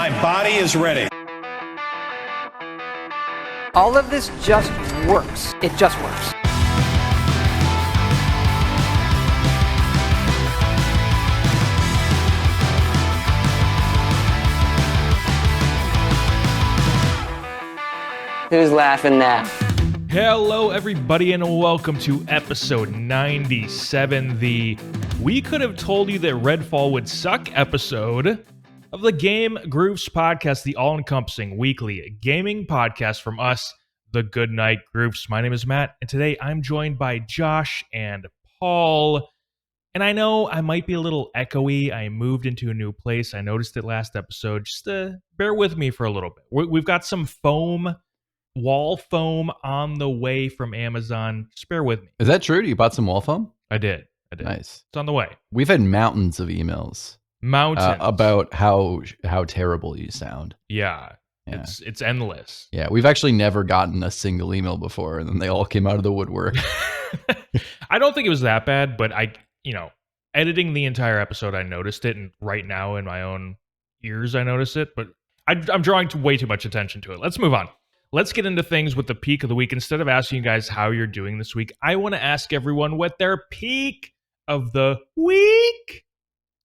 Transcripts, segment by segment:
My body is ready. All of this just works. It just works. Who's laughing now? Hello, everybody, and welcome to episode 97, the We Could Have Told You That Redfall Would Suck episode of the Game Groofs podcast, the all-encompassing weekly gaming podcast from us, the Goodnight Groofs. My name is Matt, and today I'm joined by Josh and Paul. And I know I might be a little echoey. I moved into a new place. I noticed it last episode. Just bear with me for a little bit. We've got some wall foam on the way from Amazon. Just bear with me. Is that true? You bought some wall foam? I did. Nice. It's on the way. We've had mountains of emails. About how terrible you sound. Yeah. It's endless. Yeah, we've actually never gotten a single email before, and then they all came out of the woodwork. I don't think it was that bad, but editing the entire episode, I noticed it, and right now in my own ears, I notice it, but I'm drawing way too much attention to it. Let's move on. Let's get into things with the peak of the week. Instead of asking you guys how you're doing this week, I want to ask everyone what their peak of the week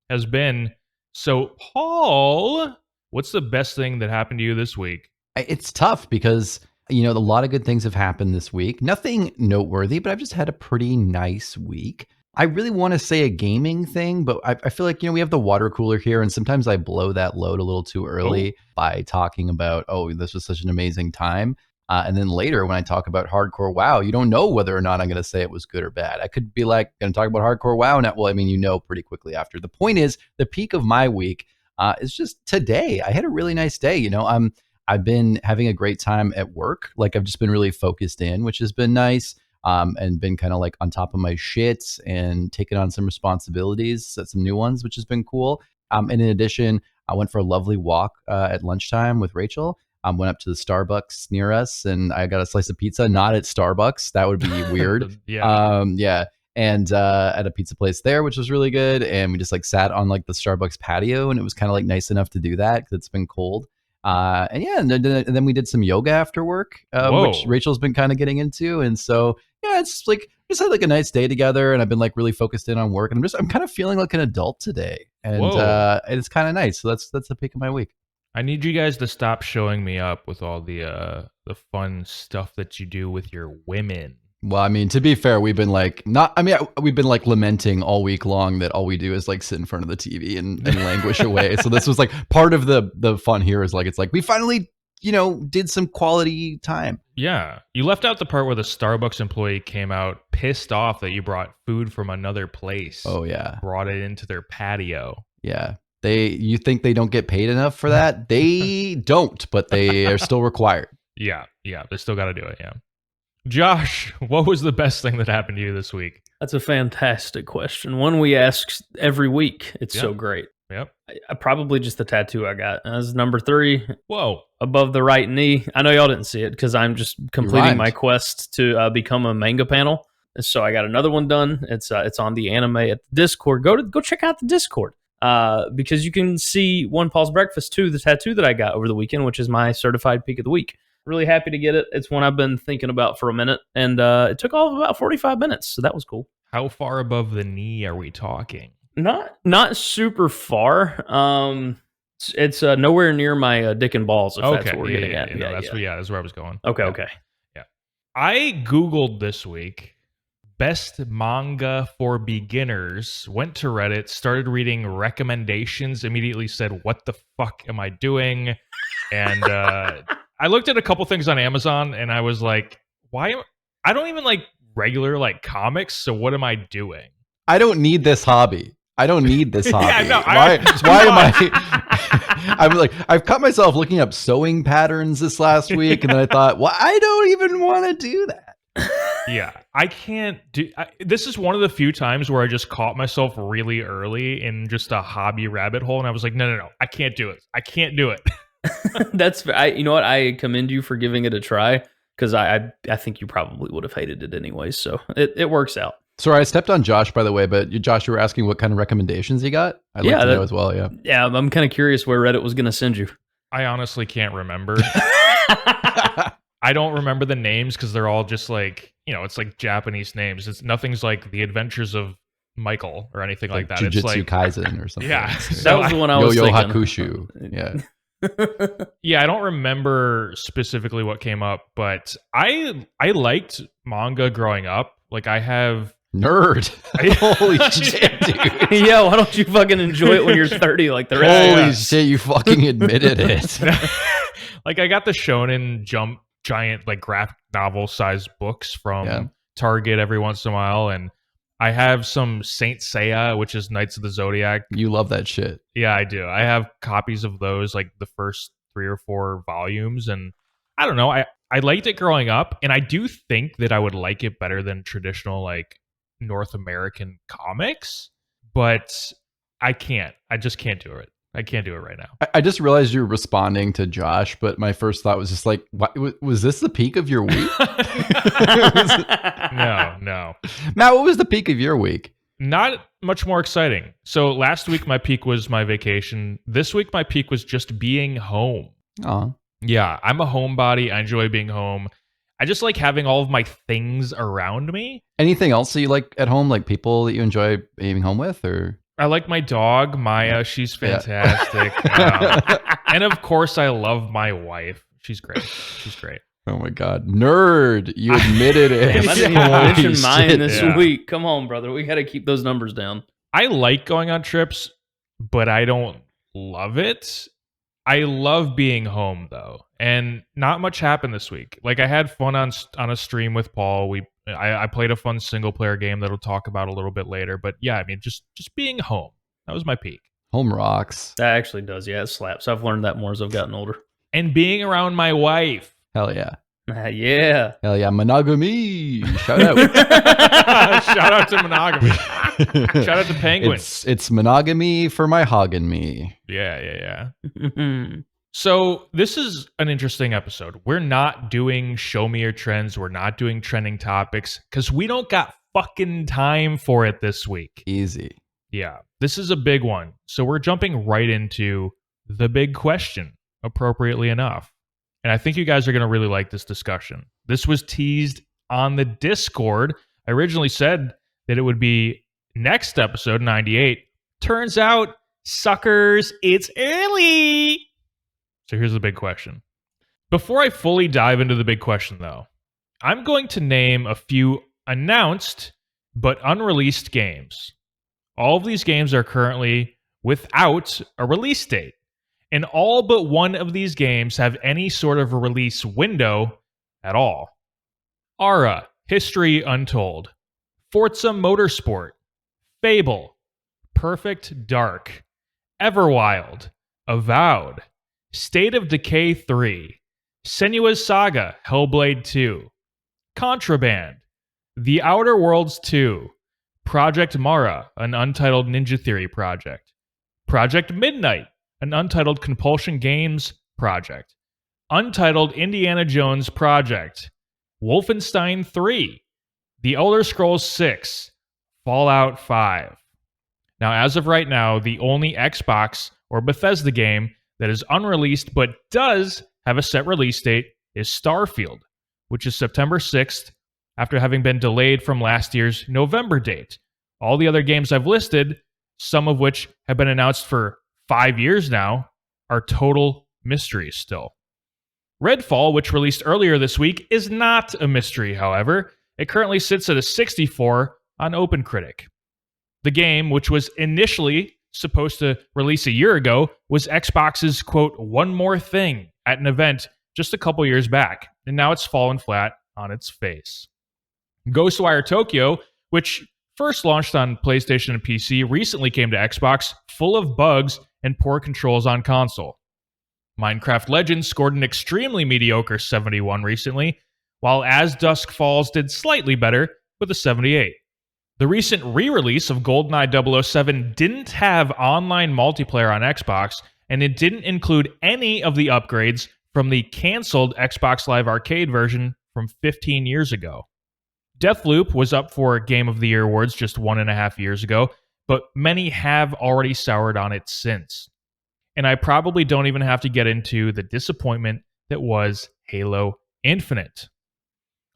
has been. So, Paul, what's the best thing that happened to you this week? It's tough because, a lot of good things have happened this week. Nothing noteworthy, but I've just had a pretty nice week. I really want to say a gaming thing, but I feel like, we have the water cooler here, and sometimes I blow that load a little too early by talking about, this was such an amazing time. And then later when I talk about hardcore WoW, you don't know whether or not I'm going to say it was good or bad. I could be like, going to talk about hardcore WoW now. Well, pretty quickly after. The point is, the peak of my week is just today. I had a really nice day. I've been having a great time at work. Like, I've just been really focused in, which has been nice. And been kind of like on top of my shit and taking on some responsibilities, some new ones, which has been cool. And in addition, I went for a lovely walk at lunchtime with Rachel. Went up to the Starbucks near us, and I got a slice of pizza, not at Starbucks. That would be weird. Yeah. And at a pizza place there, which was really good. And we just sat on the Starbucks patio, and it was kind of nice enough to do that because it's been cold. And then we did some yoga after work, which Rachel's been kind of getting into. And so, it's just had a nice day together, and I've been really focused in on work, and I'm kind of feeling like an adult today, and it's kind of nice. So that's the peak of my week. I need you guys to stop showing me up with all the fun stuff that you do with your women. Well, to be fair, we've been we've been lamenting all week long that all we do is sit in front of the TV and languish away. So this was part of the fun here is we finally, did some quality time. Yeah. You left out the part where the Starbucks employee came out pissed off that you brought food from another place. Oh, yeah. Brought it into their patio. Yeah. You think they don't get paid enough for that? They don't, but they are still required. Yeah. They still got to do it. Yeah. Josh, what was the best thing that happened to you this week? That's a fantastic question. One we ask every week. It's so great. Yep. I probably just the tattoo I got. That's number 3. Whoa. Above the right knee. I know y'all didn't see it because I'm just completing my quest to become a manga panel. So I got another one done. It's on the anime at the Discord. Go check out the Discord. Because you can see One Paul's Breakfast 2, the tattoo that I got over the weekend, which is my certified peak of the week. Really happy to get it. It's one I've been thinking about for a minute, and it took all of about 45 minutes, so that was cool. How far above the knee are we talking? Not super far. It's nowhere near my dick and balls, if that's what we're getting at. That's where I was going. Okay. Yeah. I Googled this week best manga for beginners, went to Reddit, started reading recommendations, immediately said, what the fuck am I doing? And I looked at a couple things on Amazon, and I was like, I don't even like regular comics, so what am I doing? I don't need this hobby. Yeah, no, why am I? I've caught myself looking up sewing patterns this last week, and then I thought, well, I don't even want to do that. Yeah, I can't do. This is one of the few times where I just caught myself really early in just a hobby rabbit hole, and I was like, no, I can't do it. I can't do it. That's you know what? I commend you for giving it a try because I think you probably would have hated it anyway. So it works out. Sorry, I stepped on Josh, by the way, but Josh, you were asking what kind of recommendations he got? I'd like to know as well, yeah. Yeah, I'm kind of curious where Reddit was going to send you. I honestly can't remember. I don't remember the names because they're all just like, it's like Japanese names. Nothing's like The Adventures of Michael or anything like that. Jujutsu It's like Kaisen or something. Yeah. That was the one I was Yo-Yo thinking. Hakushu. Yeah. Yeah, I don't remember specifically what came up, but I liked manga growing up. Like I have Nerd. Holy shit, dude. Yeah, why don't you fucking enjoy it when you're 30 like the rest of Holy us? shit, you fucking admitted it. like I got the Shonen Jump giant like graphic novel sized books from Target every once in a while, and I have some Saint Seiya, which is Knights of the Zodiac. You love that shit. Yeah, I do. I have copies of those, like the first 3 or 4 volumes, and I don't know. I liked it growing up, and I do think that I would like it better than traditional like North American comics, but I can't. I just can't do it. I can't do it right now. I just realized you were responding to Josh, but my first thought was just like, was this the peak of your week? No. Matt, what was the peak of your week? Not much more exciting. So last week my peak was my vacation. This week my peak was just being home. Oh, Yeah, I'm a homebody. I enjoy being home. I just like having all of my things around me. anything else that you like at home? Like people that you enjoy being home with, or? I like my dog, Maya. She's fantastic. And of course, I love my wife. She's great. Oh my God, nerd! You admitted it. Damn, I didn't even Holy mention mine shit. this week. Come on, brother. We got to keep those numbers down. I like going on trips, but I don't love it. I love being home though, and not much happened this week. Like I had fun on a stream with Paul. I played a fun single player game that we'll talk about a little bit later. But yeah, I mean, just being home. That was my peak. Home rocks. That actually does. Yeah, it slaps. I've learned that more as I've gotten older. And being around my wife. Hell yeah. Yeah. Hell yeah. Monogamy. Shout out. Shout out to monogamy. Shout out to penguins. It's monogamy for my hog and me. Yeah. So this is an interesting episode. We're not doing show me your trends. We're not doing trending topics because we don't got fucking time for it this week. Easy. Yeah, this is a big one. So we're jumping right into the big question, appropriately enough. And I think you guys are going to really like this discussion. This was teased on the Discord. I originally said that it would be next episode, 98. Turns out, suckers, it's early. So here's the big question. Before I fully dive into the big question, though, I'm going to name a few announced but unreleased games. All of these games are currently without a release date, and all but one of these games have any sort of a release window at all. Ara, History Untold, Forza Motorsport, Fable, Perfect Dark, Everwild, Avowed, State of Decay 3, Senua's Saga, Hellblade 2, Contraband, The Outer Worlds 2, Project Mara, an untitled Ninja Theory project, Project Midnight, an untitled Compulsion Games project, Untitled Indiana Jones project, Wolfenstein 3, The Elder Scrolls 6, Fallout 5. Now, as of right now, the only Xbox or Bethesda game that is unreleased but does have a set release date is Starfield, which is September 6th, after having been delayed from last year's November date. All the other games I've listed, some of which have been announced for 5 years now, are total mysteries still. Redfall, which released earlier this week, is not a mystery, however. It currently sits at a 64 on OpenCritic. The game, which was initially supposed to release a year ago, was Xbox's, quote, one more thing at an event just a couple years back, and now it's fallen flat on its face. Ghostwire Tokyo, which first launched on PlayStation and PC, recently came to Xbox, full of bugs and poor controls on console. Minecraft Legends scored an extremely mediocre 71 recently, while As Dusk Falls did slightly better with a 78. The recent re-release of GoldenEye 007 didn't have online multiplayer on Xbox, and it didn't include any of the upgrades from the canceled Xbox Live Arcade version from 15 years ago. Deathloop was up for Game of the Year awards just 1.5 years ago, but many have already soured on it since. And I probably don't even have to get into the disappointment that was Halo Infinite.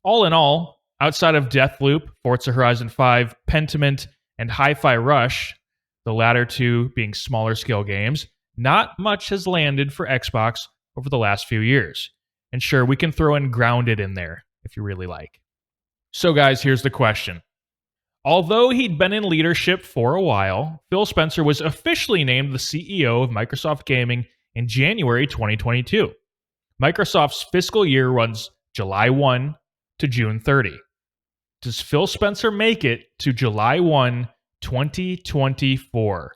All in all, outside of Deathloop, Forza Horizon 5, Pentiment, and Hi-Fi Rush, the latter two being smaller scale games, not much has landed for Xbox over the last few years. And sure, we can throw in Grounded in there if you really like. So guys, here's the question. Although he'd been in leadership for a while, Phil Spencer was officially named the CEO of Microsoft Gaming in January 2022. Microsoft's fiscal year runs July 1 to June 30. Does Phil Spencer make it to July 1, 2024?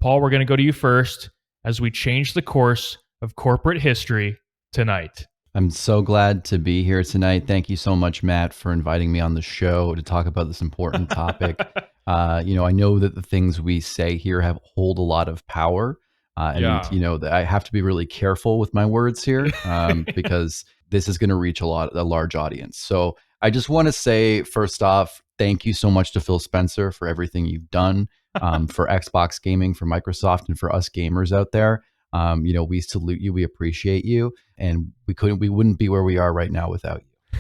Paul, we're going to go to you first as we change the course of corporate history tonight. I'm so glad to be here tonight. Thank you so much, Matt, for inviting me on the show to talk about this important topic. I know that the things we say here hold a lot of power. I have to be really careful with my words here because this is going to reach a large audience. So I just want to say, first off, thank you so much to Phil Spencer for everything you've done for Xbox gaming, for Microsoft, and for us gamers out there. We salute you, we appreciate you, and we wouldn't be where we are right now without you.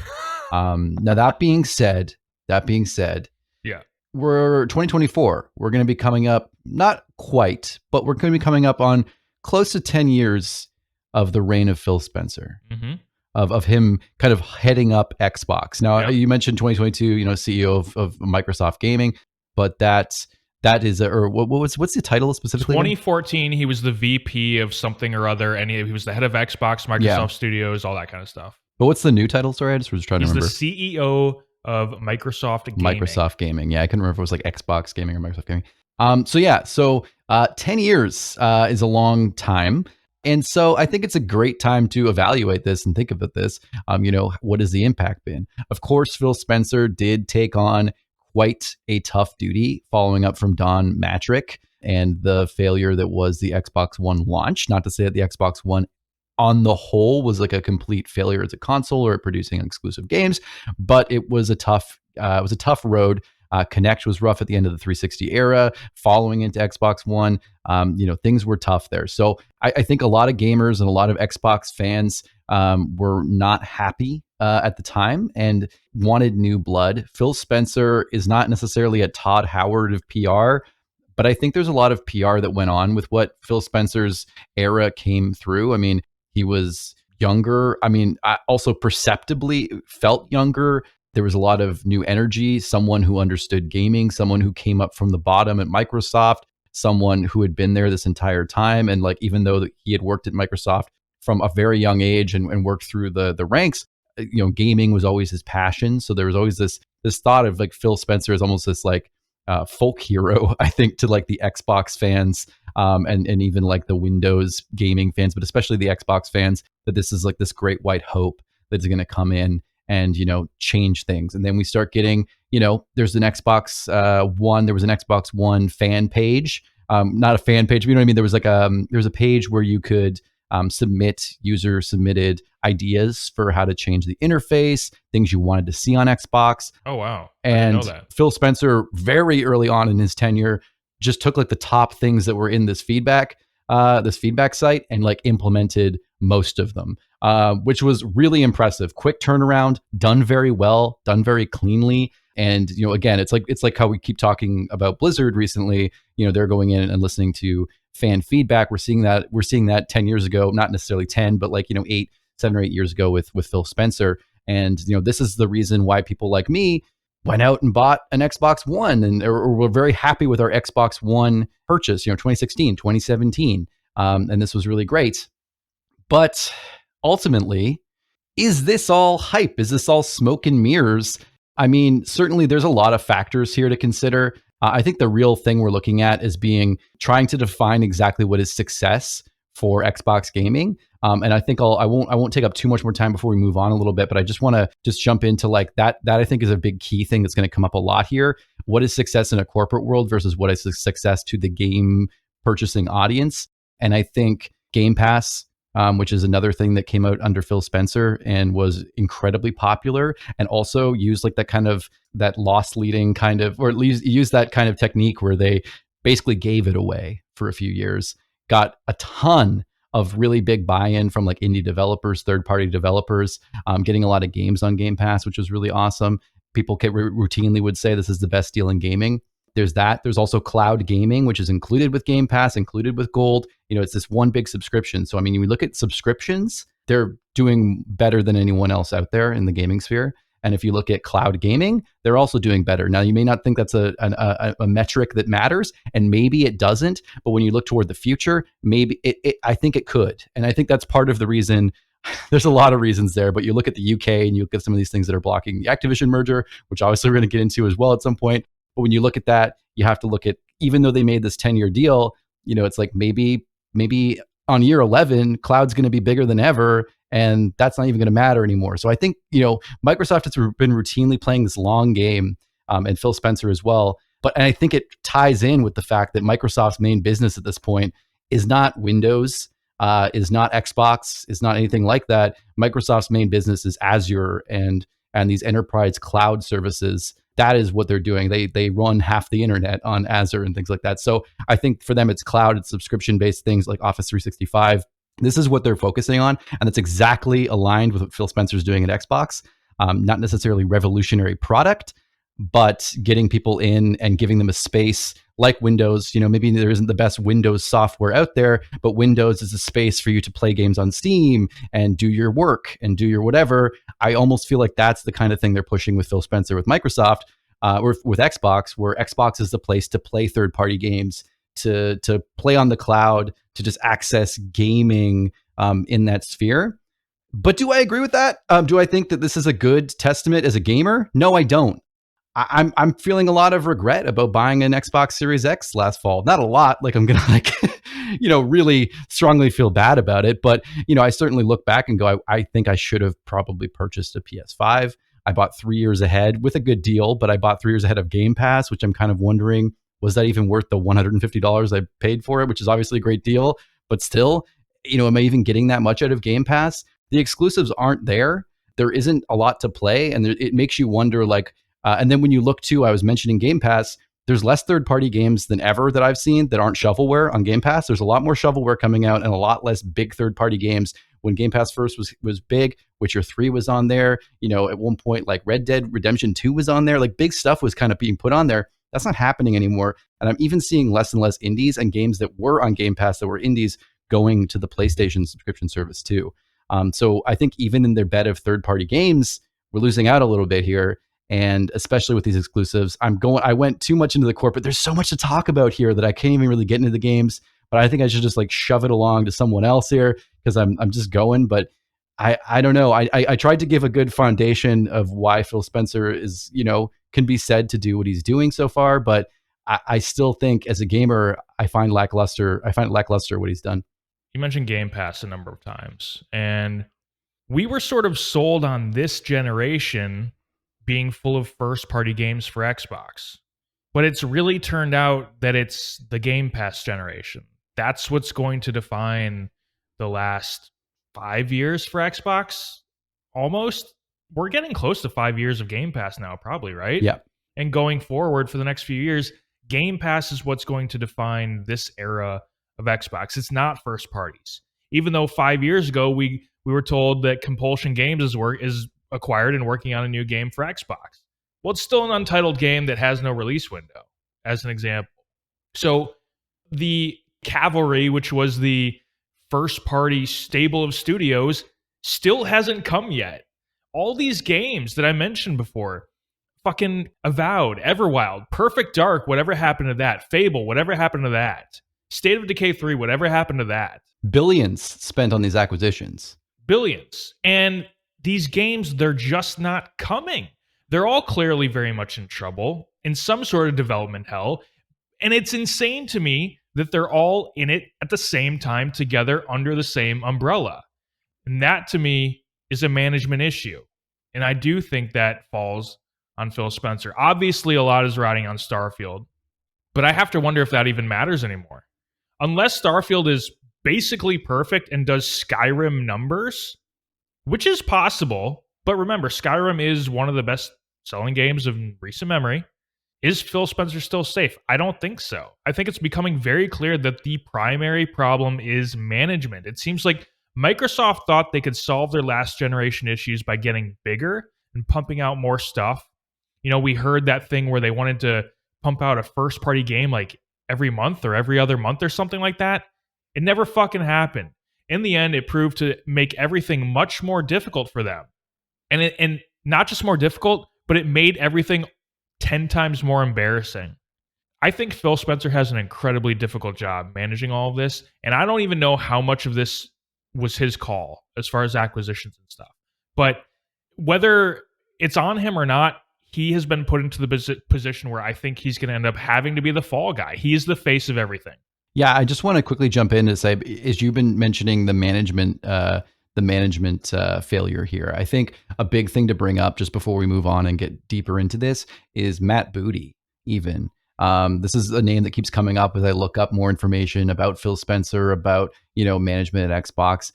Now that being said, yeah, we're 2024. We're going to be coming up, not quite, but we're going to be coming up on close to 10 years of the reign of Phil Spencer, of him kind of heading up Xbox. Now, you mentioned 2022, CEO of Microsoft Gaming, but that is, what's the title specifically? 2014, he was the VP of something or other, and he was the head of Xbox, Microsoft Studios, all that kind of stuff. But what's the new title? Sorry, I just was trying to remember. He's the CEO of Microsoft Gaming. Microsoft Gaming. Yeah, I couldn't remember if it was like Xbox Gaming or Microsoft Gaming. So 10 years is a long time. And so I think it's a great time to evaluate this and think about this. What has the impact been? Of course, Phil Spencer did take on quite a tough duty following up from Don Matrick and the failure that was the Xbox One launch. Not to say that the Xbox One on the whole was like a complete failure as a console or at producing exclusive games, but it was a tough road. Kinect was rough at the end of the 360 era, following into Xbox One. Things were tough there. So I think a lot of gamers and a lot of Xbox fans were not happy at the time and wanted new blood. Phil Spencer is not necessarily a Todd Howard of PR, but I think there's a lot of PR that went on with what Phil Spencer's era came through. I mean, he was younger. I mean, I also perceptibly felt younger. There was a lot of new energy, someone who understood gaming, someone who came up from the bottom at Microsoft, someone who had been there this entire time. And like, even though he had worked at Microsoft from a very young age and worked through the ranks, gaming was always his passion. So there was always this thought of like Phil Spencer as almost this like folk hero, I think, to like the Xbox fans and even like the Windows gaming fans, but especially the Xbox fans, that this is like this great white hope that's going to come in and, change things. And then we start getting, there's an Xbox One, there was an Xbox One fan page, not a fan page, but you know what I mean? There was like there was a page where you could submit user submitted ideas for how to change the interface, things you wanted to see on Xbox. Oh, wow. And I didn't know that. Phil Spencer, very early on in his tenure, just took like the top things that were in this feedback site and like implemented most of them, which was really impressive. Quick turnaround, done very well, done very cleanly. And, again, it's like how we keep talking about Blizzard recently. They're going in and listening to fan feedback. We're seeing that 10 years ago, not necessarily 10, but like, 7 or 8 years ago with Phil Spencer. And, this is the reason why people like me went out and bought an Xbox One or were very happy with our Xbox One purchase, 2016, 2017. And this was really great. But ultimately, is this all hype? Is this all smoke and mirrors? I mean, certainly there's a lot of factors here to consider. I think the real thing we're looking at is trying to define exactly what is success for Xbox gaming. And I think I won't take up too much more time before we move on a little bit, but I just want to jump into like that I think is a big key thing that's going to come up a lot here. What is success in a corporate world versus what is success to the game purchasing audience? And I think Game Pass, which is another thing that came out under Phil Spencer and was incredibly popular, and also used like that loss leading kind of, or at least used that kind of technique where they basically gave it away for a few years. got a ton of really big buy-in from like indie developers, third-party developers, getting a lot of games on Game Pass, which was really awesome. People routinely would say this is the best deal in gaming. There's that. There's also cloud gaming, which is included with Game Pass, included with Gold. It's this one big subscription. So, I mean, you look at subscriptions, they're doing better than anyone else out there in the gaming sphere. And if you look at cloud gaming, they're also doing better. Now, you may not think that's a metric that matters, and maybe it doesn't. But when you look toward the future, maybe I think it could. And I think that's part of the reason. There's a lot of reasons there, but you look at the UK and you look at some of these things that are blocking the Activision merger, which obviously we're going to get into as well at some point. But when you look at that, you have to look at, even though they made this 10-year deal, it's like maybe on year 11, cloud's going to be bigger than ever, and that's not even going to matter anymore. So I think, Microsoft has been routinely playing this long game, and Phil Spencer as well. And I think it ties in with the fact that Microsoft's main business at this point is not Windows, is not Xbox, is not anything like that. Microsoft's main business is Azure and these enterprise cloud services. That is what they're doing. They run half the internet on Azure and things like that. So I think for them, it's cloud, it's subscription-based things like Office 365. This is what they're focusing on, and it's exactly aligned with what Phil Spencer's doing at Xbox. Not necessarily revolutionary product, but getting people in and giving them a space like Windows. Maybe there isn't the best Windows software out there, but Windows is a space for you to play games on Steam and do your work and do your whatever. I almost feel like that's the kind of thing they're pushing with Phil Spencer with Microsoft, or with Xbox, where Xbox is the place to play third-party games, to play on the cloud, to just access gaming in that sphere. But do I agree with that? Do I think that this is a good testament as a gamer? No, I don't. I'm feeling a lot of regret about buying an Xbox Series X last fall. Not a lot, like I'm gonna really strongly feel bad about it. But I certainly look back and go, I think I should have probably purchased a PS5. I bought 3 years ahead with a good deal, but I bought 3 years ahead of Game Pass, which I'm kind of wondering, was that even worth the $150 I paid for it? Which is obviously a great deal, but still, am I even getting that much out of Game Pass? The exclusives aren't there. There isn't a lot to play, and it makes you wonder, like. And then when you look too, I was mentioning Game Pass, there's less third-party games than ever that I've seen that aren't shovelware on Game Pass. There's a lot more shovelware coming out and a lot less big third-party games. When Game Pass first was big, Witcher 3 was on there. At one point, like Red Dead Redemption 2 was on there. Like big stuff was kind of being put on there. That's not happening anymore. And I'm even seeing less and less indies and games that were on Game Pass that were indies going to the PlayStation subscription service too. So I think even in their bed of third-party games, we're losing out a little bit here. And especially with these exclusives, I went too much into the corporate. There's so much to talk about here that I can't even really get into the games, but I think I should just like shove it along to someone else here because I'm just going. But I don't know. I tried to give a good foundation of why Phil Spencer is, can be said to do what he's doing so far. But I still think as a gamer, I find it lackluster what he's done. You mentioned Game Pass a number of times, and we were sort of sold on this generation being full of first-party games for Xbox. But it's really turned out that it's the Game Pass generation. That's what's going to define the last 5 years for Xbox. Almost. We're getting close to 5 years of Game Pass now, probably, right? Yeah. And going forward for the next few years, Game Pass is what's going to define this era of Xbox. It's not first parties. Even though 5 years ago, we were told that Compulsion Games is acquired and working on a new game for Xbox. Well, it's still an untitled game that has no release window, as an example. So the Cavalry, which was the first-party stable of studios, still hasn't come yet. All these games that I mentioned before, fucking Avowed, Everwild, Perfect Dark, whatever happened to that? Fable, whatever happened to that? State of Decay 3, whatever happened to that? Billions spent on these acquisitions. Billions. And these games, they're just not coming. They're all clearly very much in trouble, in some sort of development hell. And it's insane to me that they're all in it at the same time together under the same umbrella. And that, to me, is a management issue. And I do think that falls on Phil Spencer. Obviously, a lot is riding on Starfield. But I have to wonder if that even matters anymore. Unless Starfield is basically perfect and does Skyrim numbers, which is possible, but remember, Skyrim is one of the best selling games of recent memory. Is Phil Spencer still safe? I don't think so. I think it's becoming very clear that the primary problem is management. It seems like Microsoft thought they could solve their last generation issues by getting bigger and pumping out more stuff. We heard that thing where they wanted to pump out a first party game like every month or every other month or something like that. It never fucking happened. In the end, it proved to make everything much more difficult for them. And not just more difficult, but it made everything 10 times more embarrassing. I think Phil Spencer has an incredibly difficult job managing all of this, and I don't even know how much of this was his call as far as acquisitions and stuff. But whether it's on him or not, he has been put into the position where I think he's going to end up having to be the fall guy. He is the face of everything. Yeah, I just want to quickly jump in to say, as you've been mentioning the management failure here, I think a big thing to bring up just before we move on and get deeper into this is Matt Booty. Even this is a name that keeps coming up as I look up more information about Phil Spencer, about management at Xbox.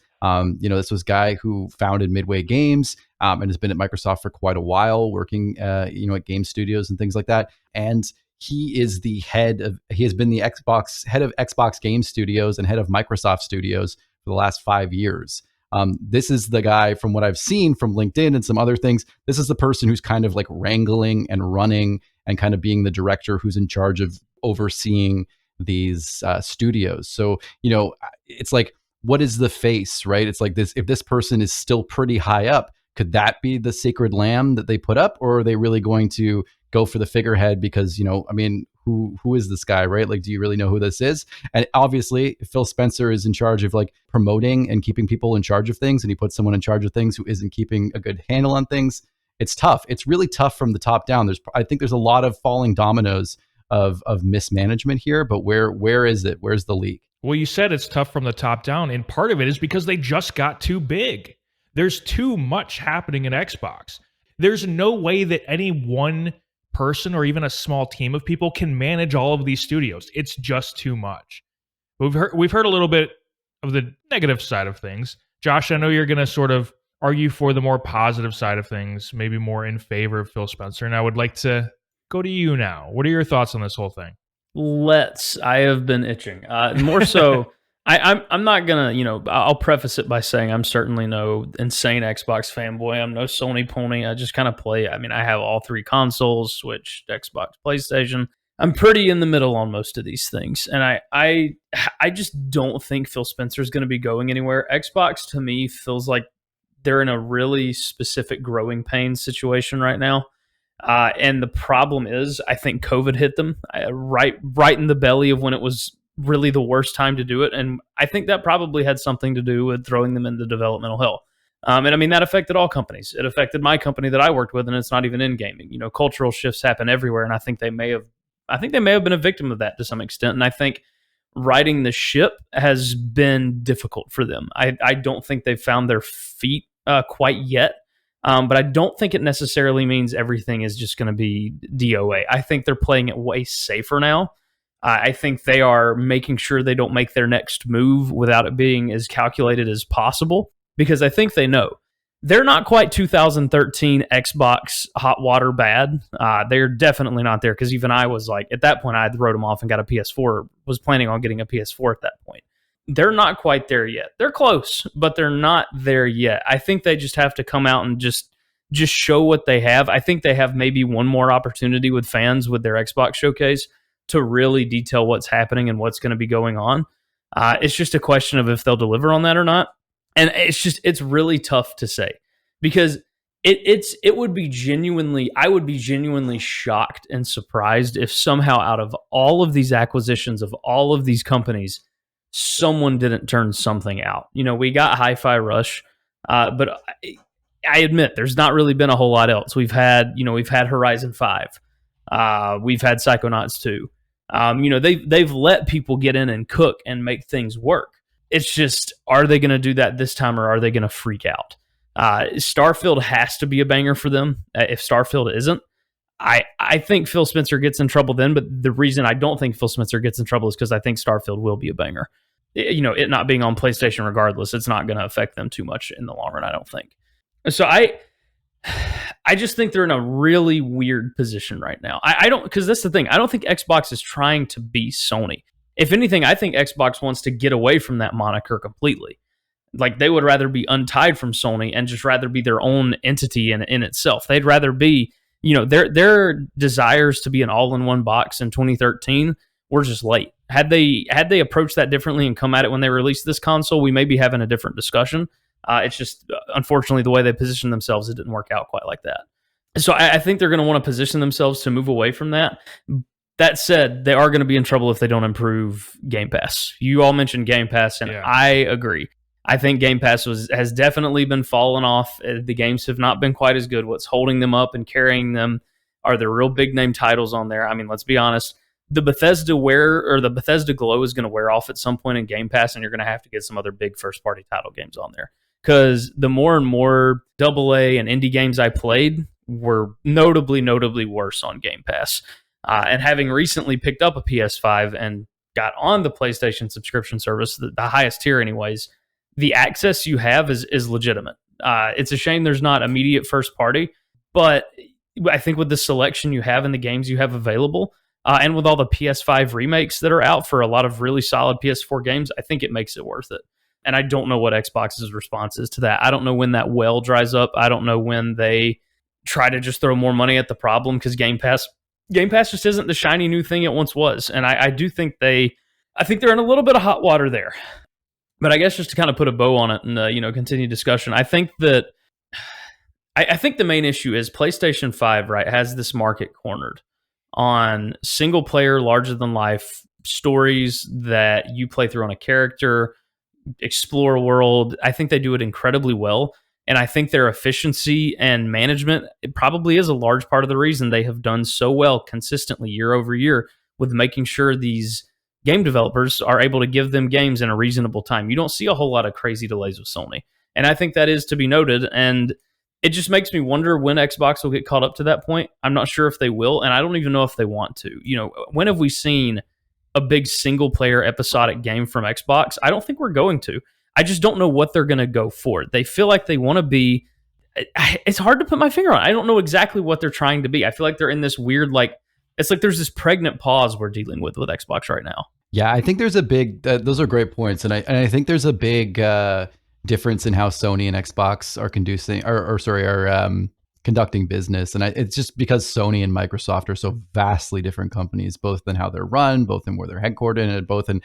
This was a guy who founded Midway Games and has been at Microsoft for quite a while, working at game studios and things like that. And he is he has been the head of Xbox Game Studios and head of Microsoft Studios for the last 5 years. This is the guy, from what I've seen from LinkedIn and some other things, this is the person who's kind of like wrangling and running and kind of being the director who's in charge of overseeing these studios. So, it's like, what is the face, right? It's like this, if this person is still pretty high up, could that be the sacred lamb that they put up? Or are they really going to go for the figurehead because, who is this guy, right? Like, do you really know who this is? And obviously, if Phil Spencer is in charge of like promoting and keeping people in charge of things, and he puts someone in charge of things who isn't keeping a good handle on things, it's tough. It's really tough from the top down. I think there's a lot of falling dominoes of mismanagement here, but where is it? Where's the leak? Well, you said it's tough from the top down, and part of it is because they just got too big. There's too much happening at Xbox. There's no way that any one person or even a small team of people can manage all of these studios. It's just too much. We've heard a little bit of the negative side of things. Josh, I know you're going to sort of argue for the more positive side of things, maybe more in favor of Phil Spencer, and I would like to go to you now. What are your thoughts on this whole thing? I have been itching. More so, I'm not gonna, I'll preface it by saying I'm certainly no insane Xbox fanboy. I'm no Sony pony. I just kind of play. I mean, I have all three consoles: Switch, Xbox, PlayStation. I'm pretty in the middle on most of these things, and I just don't think Phil Spencer is going to be going anywhere. Xbox to me feels like they're in a really specific growing pain situation right now. And the problem is, I think COVID hit them right in the belly of when it was really the worst time to do it. And I think that probably had something to do with throwing them into developmental hell. And I mean, that affected all companies. It affected my company that I worked with, and it's not even in gaming. Cultural shifts happen everywhere. And I think they may have been a victim of that to some extent. And I think riding the ship has been difficult for them. I don't think they've found their feet quite yet. But I don't think it necessarily means everything is just going to be DOA. I think they're playing it way safer now. I think they are making sure they don't make their next move without it being as calculated as possible, because I think they know. They're not quite 2013 Xbox hot water bad. They're definitely not there, because even I was like, at that point, I wrote them off and got a PS4, was planning on getting a PS4 at that point. They're not quite there yet. They're close, but they're not there yet. I think they just have to come out and just show what they have. I think they have maybe one more opportunity with fans with their Xbox showcase to really detail what's happening and what's going to be going on. It's just a question of if they'll deliver on that or not. And it's really tough to say, because I would be genuinely shocked and surprised if somehow out of all of these acquisitions of all of these companies, someone didn't turn something out. We got Hi-Fi Rush, but I admit there's not really been a whole lot else. We've had Horizon 5. We've had Psychonauts 2. They've let people get in and cook and make things work. It's just, are they going to do that this time, or are they going to freak out? Starfield has to be a banger for them. If Starfield isn't, I think Phil Spencer gets in trouble then, but the reason I don't think Phil Spencer gets in trouble is because I think Starfield will be a banger. It not being on PlayStation regardless, it's not going to affect them too much in the long run, I don't think. So I just think they're in a really weird position right now. I don't, because that's the thing. I don't think Xbox is trying to be Sony. If anything, I think Xbox wants to get away from that moniker completely. Like, they would rather be untied from Sony and just rather be their own entity in itself. They'd rather be, their desires to be an all-in-one box in 2013 were just late. Had they approached that differently and come at it when they released this console, we may be having a different discussion. It's just, unfortunately, the way they positioned themselves, it didn't work out quite like that. So I think they're going to want to position themselves to move away from that. That said, they are going to be in trouble if they don't improve Game Pass. You all mentioned Game Pass, and I agree. I think Game Pass has definitely been falling off. The games have not been quite as good. What's holding them up and carrying them are the real big name titles on there. I mean, let's be honest. The Bethesda Glow is going to wear off at some point in Game Pass, and you're going to have to get some other big first-party title games on there. Because the more and more AA and indie games I played were notably worse on Game Pass. And having recently picked up a PS5 and got on the PlayStation subscription service, the highest tier anyways, the access you have is legitimate. It's a shame there's not immediate first party, but I think with the selection you have and the games you have available, and with all the PS5 remakes that are out for a lot of really solid PS4 games, I think it makes it worth it. And I don't know what Xbox's response is to that. I don't know when that well dries up. I don't know when they try to just throw more money at the problem, because Game Pass just isn't the shiny new thing it once was. And I do think they're in a little bit of hot water there. But I guess just to kind of put a bow on it and continue discussion, I think that I think the main issue is PlayStation 5, right, has this market cornered on single player, larger than life stories that you play through on a character, explore a world. I think they do it incredibly well. And I think their efficiency and management, it probably is a large part of the reason they have done so well consistently year over year with making sure these game developers are able to give them games in a reasonable time. You don't see a whole lot of crazy delays with Sony. And I think that is to be noted. And it just makes me wonder when Xbox will get caught up to that point. I'm not sure if they will, and I don't even know if they want to. When have we seen a big single player episodic game from Xbox? I don't think we're going to. I just don't know what they're going to go for. They feel like they want to be... It's hard to put my finger on. I don't know exactly what they're trying to be. I feel like they're in this weird, it's like there's this pregnant pause we're dealing with Xbox right now. Yeah, I think there's a big... those are great points. And I think there's a big difference in how Sony and Xbox are conducting business. And it's just because Sony and Microsoft are so vastly different companies, both in how they're run, both in where they're headquartered, and both in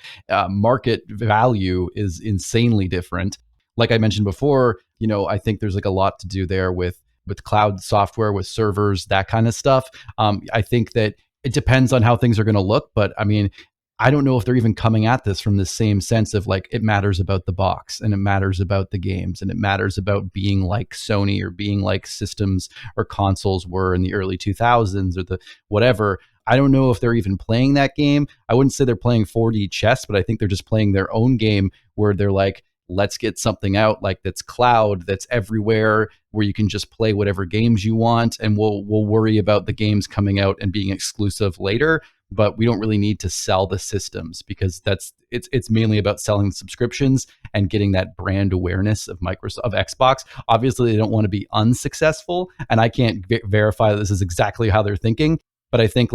market value is insanely different. Like I mentioned before, I think there's a lot to do there with cloud software, with servers, that kind of stuff. I think that it depends on how things are going to look, but I mean, I don't know if they're even coming at this from the same sense of it matters about the box, and it matters about the games, and it matters about being like Sony or being like systems or consoles were in the early 2000s or the whatever. I don't know if they're even playing that game. I wouldn't say they're playing 4D chess, but I think they're just playing their own game where they're like, let's get something out that's cloud, that's everywhere, where you can just play whatever games you want, and we'll worry about the games coming out and being exclusive later. But we don't really need to sell the systems, because it's mainly about selling subscriptions and getting that brand awareness of Xbox. Obviously, they don't want to be unsuccessful, and I can't verify that this is exactly how they're thinking. But I think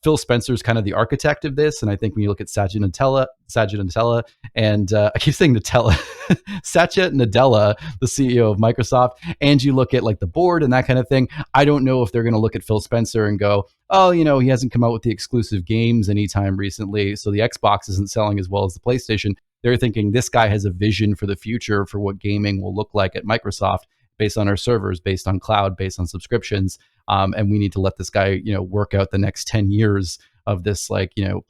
Phil Spencer's kind of the architect of this, and I think when you look at Satya Nadella, and I keep saying Nutella, Satya Nadella, the CEO of Microsoft, and you look at the board and that kind of thing, I don't know if they're going to look at Phil Spencer and go, oh, he hasn't come out with the exclusive games anytime recently, so the Xbox isn't selling as well as the PlayStation. They're thinking this guy has a vision for the future for what gaming will look like at Microsoft, based on our servers, based on cloud, based on subscriptions. And we need to let this guy, work out the next 10 years of this,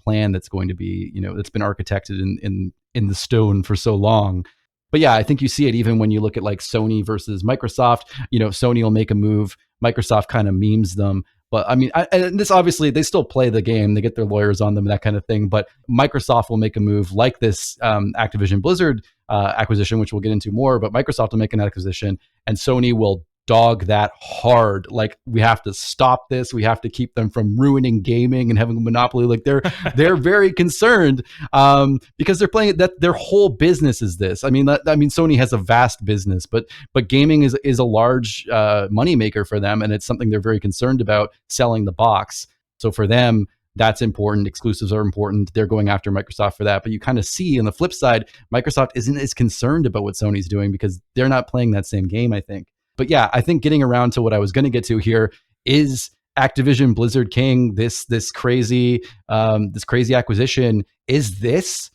plan that's going to be, that's been architected in the stone for so long. But yeah, I think you see it even when you look at Sony versus Microsoft. Sony will make a move, Microsoft kind of memes them. But I mean, and this obviously, they still play the game. They get their lawyers on them, that kind of thing. But Microsoft will make a move like this Activision Blizzard acquisition, which we'll get into more. But Microsoft will make an acquisition, and Sony will dog that hard. Like, we have to stop this. We have to keep them from ruining gaming and having a monopoly. Like, they're very concerned because they're playing that their whole business is this. I mean, Sony has a vast business, but gaming is a large moneymaker for them, and it's something they're very concerned about, selling the box. So for them, that's important. Exclusives are important. They're going after Microsoft for that. But you kind of see on the flip side, Microsoft isn't as concerned about what Sony's doing because they're not playing that same game, I think. But yeah, I think getting around to what I was going to get to here is Activision Blizzard King, this crazy acquisition. Is this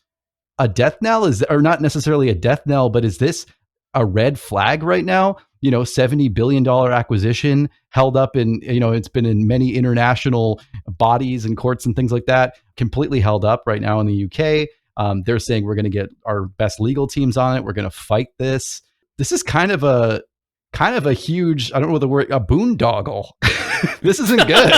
a death knell? Or not necessarily a death knell, but is this a red flag right now? $70 billion acquisition held up in, it's been in many international bodies and courts and things like that, completely held up right now in the UK. They're saying we're going to get our best legal teams on it. We're going to fight this. This is kind of a huge, I don't know the word, a boondoggle. This isn't good.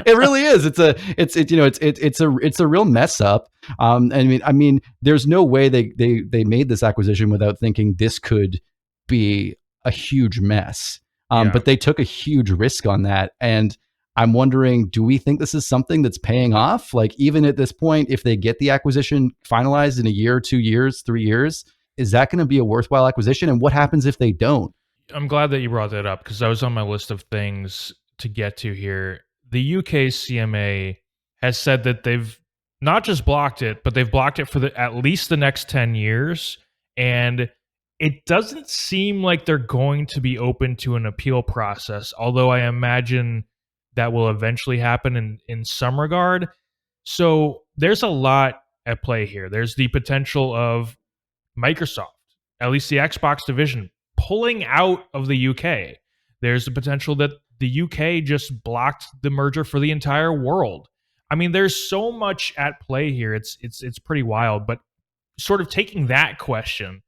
It really is. It's a real mess up. I mean, there's no way they made this acquisition without thinking this could be a huge mess. But they took a huge risk on that. And I'm wondering, do we think this is something that's paying off? Like, even at this point, if they get the acquisition finalized in a year, 2 years, 3 years, is that going to be a worthwhile acquisition? And what happens if they don't? I'm glad that you brought that up because that was on my list of things to get to here. The UK CMA has said that they've not just blocked it, but they've blocked it for at least the next 10 years. And it doesn't seem like they're going to be open to an appeal process, although I imagine that will eventually happen in some regard. So there's a lot at play here. There's the potential of Microsoft, at least the Xbox division, pulling out of the UK. There's the potential that the UK just blocked the merger for the entire world. I mean, there's so much at play here. It's pretty wild. But sort of taking that question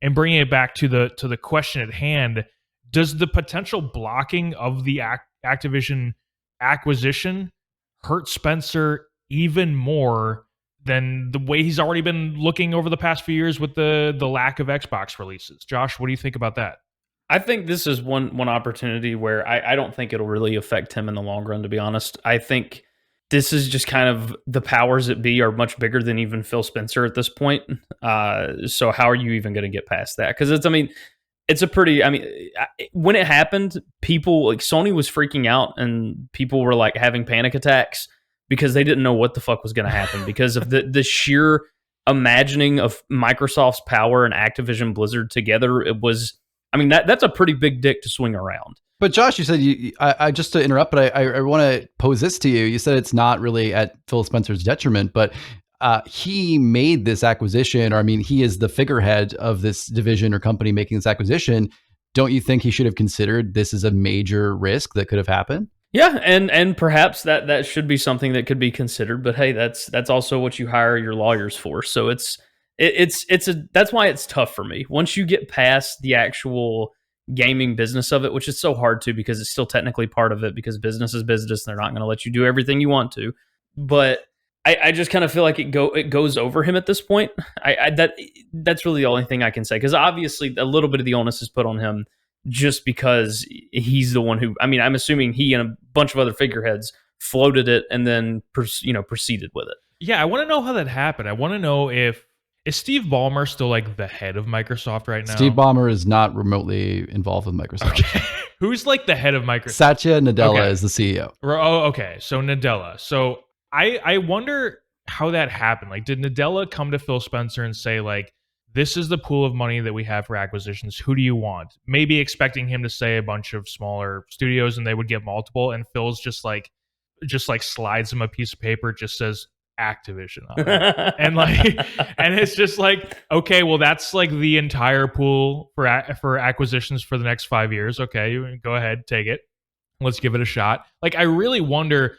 and bringing it back to the question at hand, does the potential blocking of the Activision acquisition hurt Spencer even more than the way he's already been looking over the past few years with the lack of Xbox releases? Josh, what do you think about that? I think this is one opportunity where I don't think it'll really affect him in the long run, to be honest. I think this is just kind of the powers that be are much bigger than even Phil Spencer at this point. So how are you even going to get past that? Because when it happened, people like Sony was freaking out and people were like having panic attacks because they didn't know what the fuck was going to happen because of the sheer imagining of Microsoft's power and Activision Blizzard together. It was, that's a pretty big dick to swing around. But Josh, you said, I just to interrupt, but I want to pose this to you. You said it's not really at Phil Spencer's detriment, but he made this acquisition, or he is the figurehead of this division or company making this acquisition. Don't you think he should have considered this as a major risk that could have happened? Yeah, and perhaps that should be something that could be considered. But hey, that's also what you hire your lawyers for. So that's why it's tough for me. Once you get past the actual gaming business of it, which is so hard to because it's still technically part of it because business is business and they're not going to let you do everything you want to. But I just kind of feel like it goes over him at this point. That's really the only thing I can say, because obviously a little bit of the onus is put on him just because he's the one who, I'm assuming he and a bunch of other figureheads floated it and then proceeded with it. Yeah, I want to know how that happened. I want to know is Steve Ballmer still like the head of Microsoft right now? Steve Ballmer is not remotely involved with Microsoft. Okay. Who's like the head of Microsoft? Satya Nadella is the CEO. Oh, okay. So Nadella. So I wonder how that happened. Like, did Nadella come to Phil Spencer and say, like, this is the pool of money that we have for acquisitions. Who do you want? Maybe expecting him to say a bunch of smaller studios and they would get multiple. And Phil's just like slides him a piece of paper, just says Activision on it. and it's just like, okay, well, that's like the entire pool for acquisitions for the next 5 years. Okay, you go ahead, take it. Let's give it a shot. Like, I really wonder,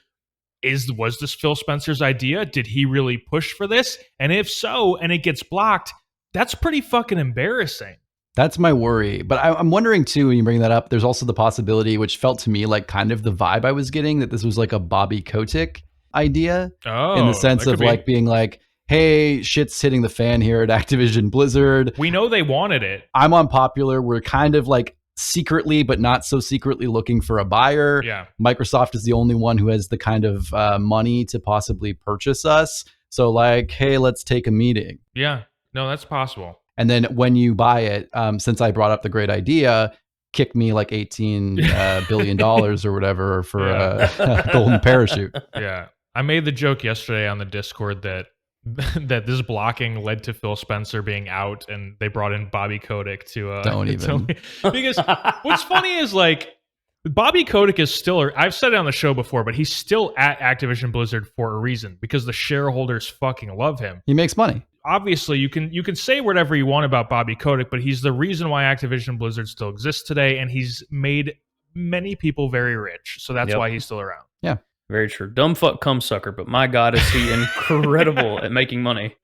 was this Phil Spencer's idea? Did he really push for this? And if so, and it gets blocked, that's pretty fucking embarrassing. That's my worry. But I'm wondering too, when you bring that up, there's also the possibility, which felt to me like kind of the vibe I was getting, that this was like a Bobby Kotick idea, in the sense of like being like, hey, shit's hitting the fan here at Activision Blizzard. We know they wanted it. I'm unpopular. We're kind of like secretly, but not so secretly looking for a buyer. Yeah. Microsoft is the only one who has the kind of money to possibly purchase us. So like, hey, let's take a meeting. Yeah. No, that's possible. And then when you buy it, since I brought up the great idea, kick me like $18 billion or whatever for a golden parachute. Yeah. I made the joke yesterday on the Discord that this blocking led to Phil Spencer being out, and they brought in Bobby Kotick to Don't even. because what's funny is like Bobby Kotick is still, I've said it on the show before, but he's still at Activision Blizzard for a reason, because the shareholders fucking love him. He makes money. Obviously, you can say whatever you want about Bobby Kotick, but he's the reason why Activision Blizzard still exists today, and he's made many people very rich. So that's why he's still around. Yeah. Very true. Dumb fuck cum sucker, but my God, is he incredible at making money.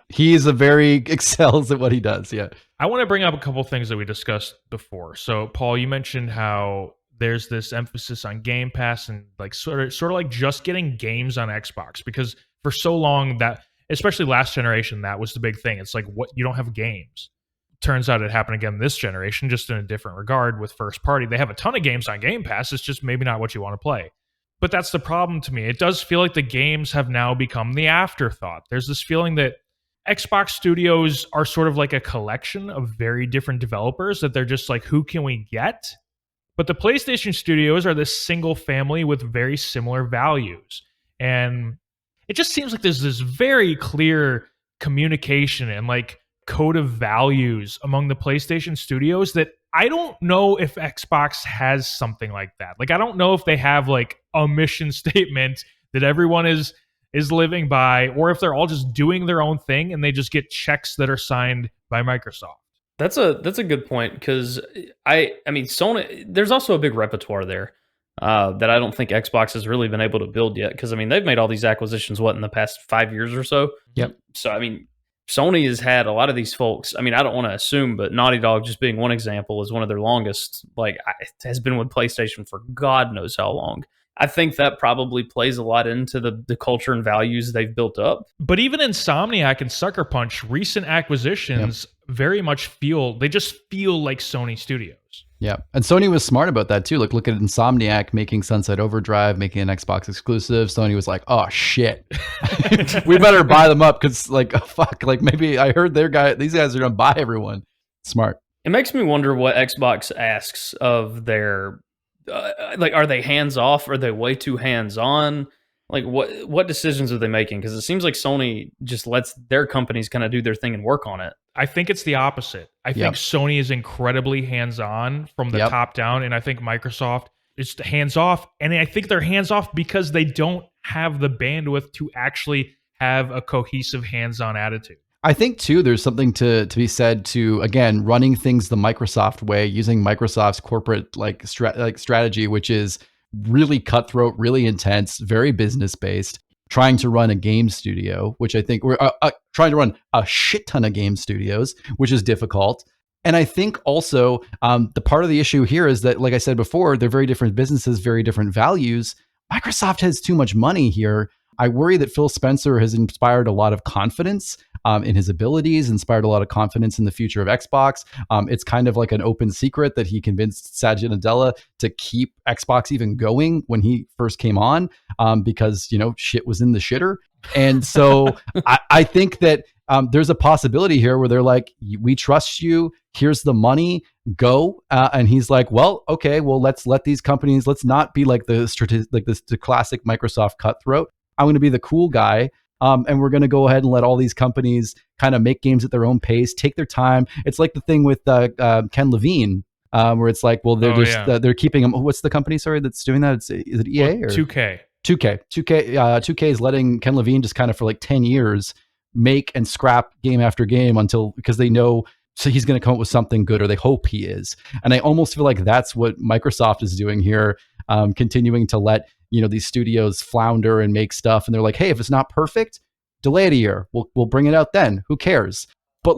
He is excels at what he does. Yeah. I want to bring up a couple things that we discussed before. So, Paul, you mentioned how there's this emphasis on Game Pass and like sort of like just getting games on Xbox, because for so long that, especially last generation, that was the big thing. It's like, what, you don't have games. Turns out it happened again this generation, just in a different regard with first party. They have a ton of games on Game Pass. It's just maybe not what you want to play. But that's the problem to me. It does feel like the games have now become the afterthought. There's this feeling that Xbox studios are sort of like a collection of very different developers, that they're just like, who can we get? But the PlayStation studios are this single family with very similar values. And it just seems like there's this very clear communication and like code of values among the PlayStation studios that I don't know if Xbox has something like that. Like, I don't know if they have like a mission statement that everyone is living by, or if they're all just doing their own thing and they just get checks that are signed by Microsoft. That's a good point, because I mean Sony, there's also a big repertoire there that I don't think Xbox has really been able to build yet, because I mean they've made all these acquisitions in the past 5 years or so. Yep. So I mean Sony has had a lot of these folks. I mean, I don't want to assume, but Naughty Dog, just being one example, is one of their longest, has been with PlayStation for God knows how long. I think that probably plays a lot into the culture and values they've built up. But even Insomniac and Sucker Punch, recent acquisitions very much feel like Sony Studios. Yeah. And Sony was smart about that too. Like, look at Insomniac making Sunset Overdrive, making an Xbox exclusive. Sony was like, oh shit, we better buy them up, because like, oh, fuck, like maybe I heard these guys are going to buy everyone. Smart. It makes me wonder what Xbox asks of their, are they hands off? Are they way too hands on? Like, what decisions are they making? Because it seems like Sony just lets their companies kind of do their thing and work on it. I think it's the opposite. I think Sony is incredibly hands-on from the top down, and I think Microsoft is hands-off. And I think they're hands-off because they don't have the bandwidth to actually have a cohesive hands-on attitude. I think, too, there's something to be said to, again, running things the Microsoft way, using Microsoft's corporate strategy, which is really cutthroat, really intense, very business-based, trying to run a game studio, which I think we're trying to run a shit ton of game studios, which is difficult. And I think also the part of the issue here is that, like I said before, they're very different businesses, very different values. Microsoft has too much money here. I worry that Phil Spencer has inspired a lot of confidence in his abilities, inspired a lot of confidence in the future of Xbox. It's kind of like an open secret that he convinced Satya Nadella to keep Xbox even going when he first came on, because, shit was in the shitter. And so I think that there's a possibility here where they're like, we trust you. Here's the money. Go. And he's like, well, okay, well, let's let these companies, let's not be like the classic Microsoft cutthroat. I'm going to be the cool guy. And we're going to go ahead and let all these companies kind of make games at their own pace, take their time. It's like the thing with Ken Levine, where it's like, well, they're they're keeping them. What's the company, sorry, that's doing that? Is it EA or 2K? 2K is letting Ken Levine just kind of for like 10 years make and scrap game after game because they know so he's going to come up with something good, or they hope he is. And I almost feel like that's what Microsoft is doing here, continuing to let these studios flounder and make stuff, and they're like, hey, if it's not perfect, delay it a year. We'll bring it out then. Who cares? But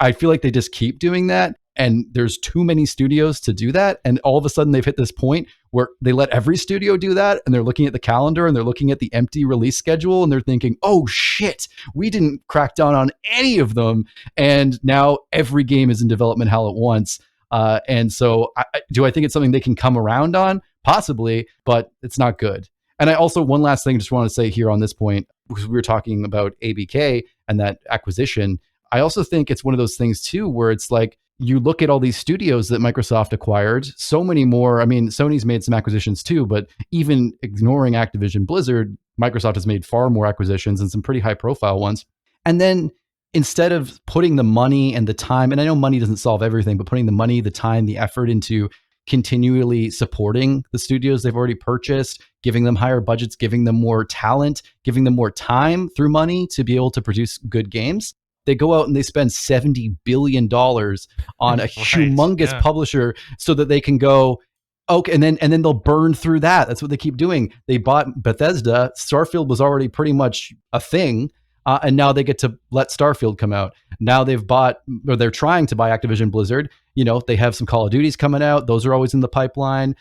I feel like they just keep doing that, and there's too many studios to do that. And all of a sudden they've hit this point where they let every studio do that, and they're looking at the calendar and they're looking at the empty release schedule, and they're thinking, oh shit, we didn't crack down on any of them. And now every game is in development hell at once. And so do I think it's something they can come around on? Possibly, but it's not good. And I also, one last thing I just want to say here on this point, because we were talking about ABK and that acquisition. I also think it's one of those things too, where it's like, you look at all these studios that Microsoft acquired, so many more. I mean, Sony's made some acquisitions too, but even ignoring Activision Blizzard, Microsoft has made far more acquisitions and some pretty high profile ones. And then instead of putting the money and the time, and I know money doesn't solve everything, but putting the money, the time, the effort into continually supporting the studios they've already purchased, giving them higher budgets, giving them more talent, giving them more time through money to be able to produce good games, they go out and they spend $70 billion on a humongous publisher so that they can go, okay, and then they'll burn through that. That's what they keep doing. They bought Bethesda. Starfield was already pretty much a thing. And now they get to let Starfield come out. Now they've bought, or they're trying to buy Activision Blizzard. You know, they have some Call of Duties coming out. Those are always in the pipeline.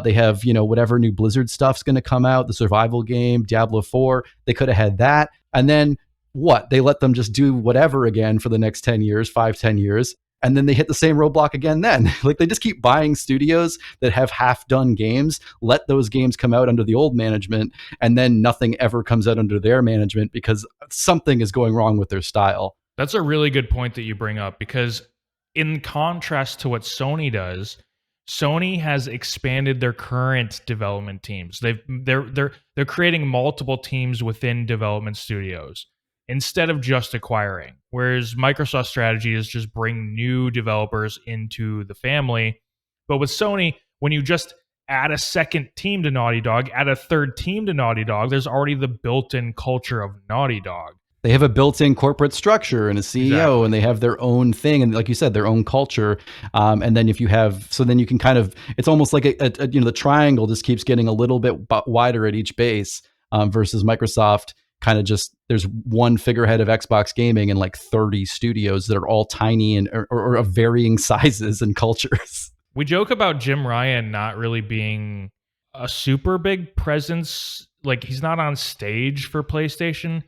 They have, you know, whatever new Blizzard stuff's going to come out, the survival game, Diablo 4. They could have had that. And then what? They let them just do whatever again for the next 10 years, 5-10 years. And then they hit the same roadblock again then. Like, they just keep buying studios that have half-done games, let those games come out under the old management, and then nothing ever comes out under their management because something is going wrong with their style. That's a really good point that you bring up, because in contrast to what Sony does, Sony has expanded their current development teams. They're creating multiple teams within development studios instead of just acquiring. Whereas Microsoft's strategy is just bring new developers into the family. But with Sony, when you just add a second team to Naughty Dog, add a third team to Naughty Dog, there's already the built-in culture of Naughty Dog. They have a built-in corporate structure and a CEO, exactly. And they have their own thing. And like you said, their own culture. And then if you have, so then you can kind of, it's almost like the triangle just keeps getting a little bit wider at each base, versus Microsoft kind of just, there's one figurehead of Xbox gaming and like 30 studios that are all tiny and or of varying sizes and cultures. We joke about Jim Ryan not really being a super big presence. Like, he's not on stage for PlayStation.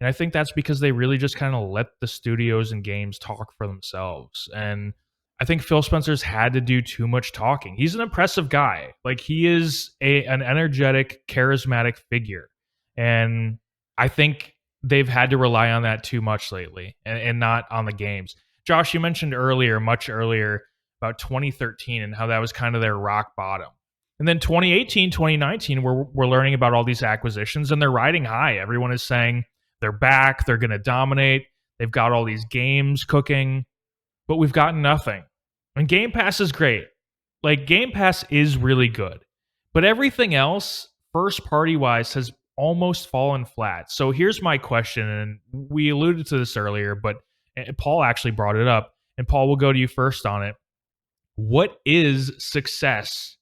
And I think that's because they really just kind of let the studios and games talk for themselves. And I think Phil Spencer's had to do too much talking. He's an impressive guy. Like, he is an energetic, charismatic figure. And I think they've had to rely on that too much lately and not on the games. Josh, you mentioned much earlier, about 2013 and how that was kind of their rock bottom. And then 2018, 2019, we're learning about all these acquisitions and they're riding high. Everyone is saying they're back, they're going to dominate. They've got all these games cooking, but we've gotten nothing. And Game Pass is great. Like, Game Pass is really good. But everything else, first party wise, has almost fallen flat. So here's my question, and we alluded to this earlier, but Paul actually brought it up. And Paul, we'll go to you first on it. What is success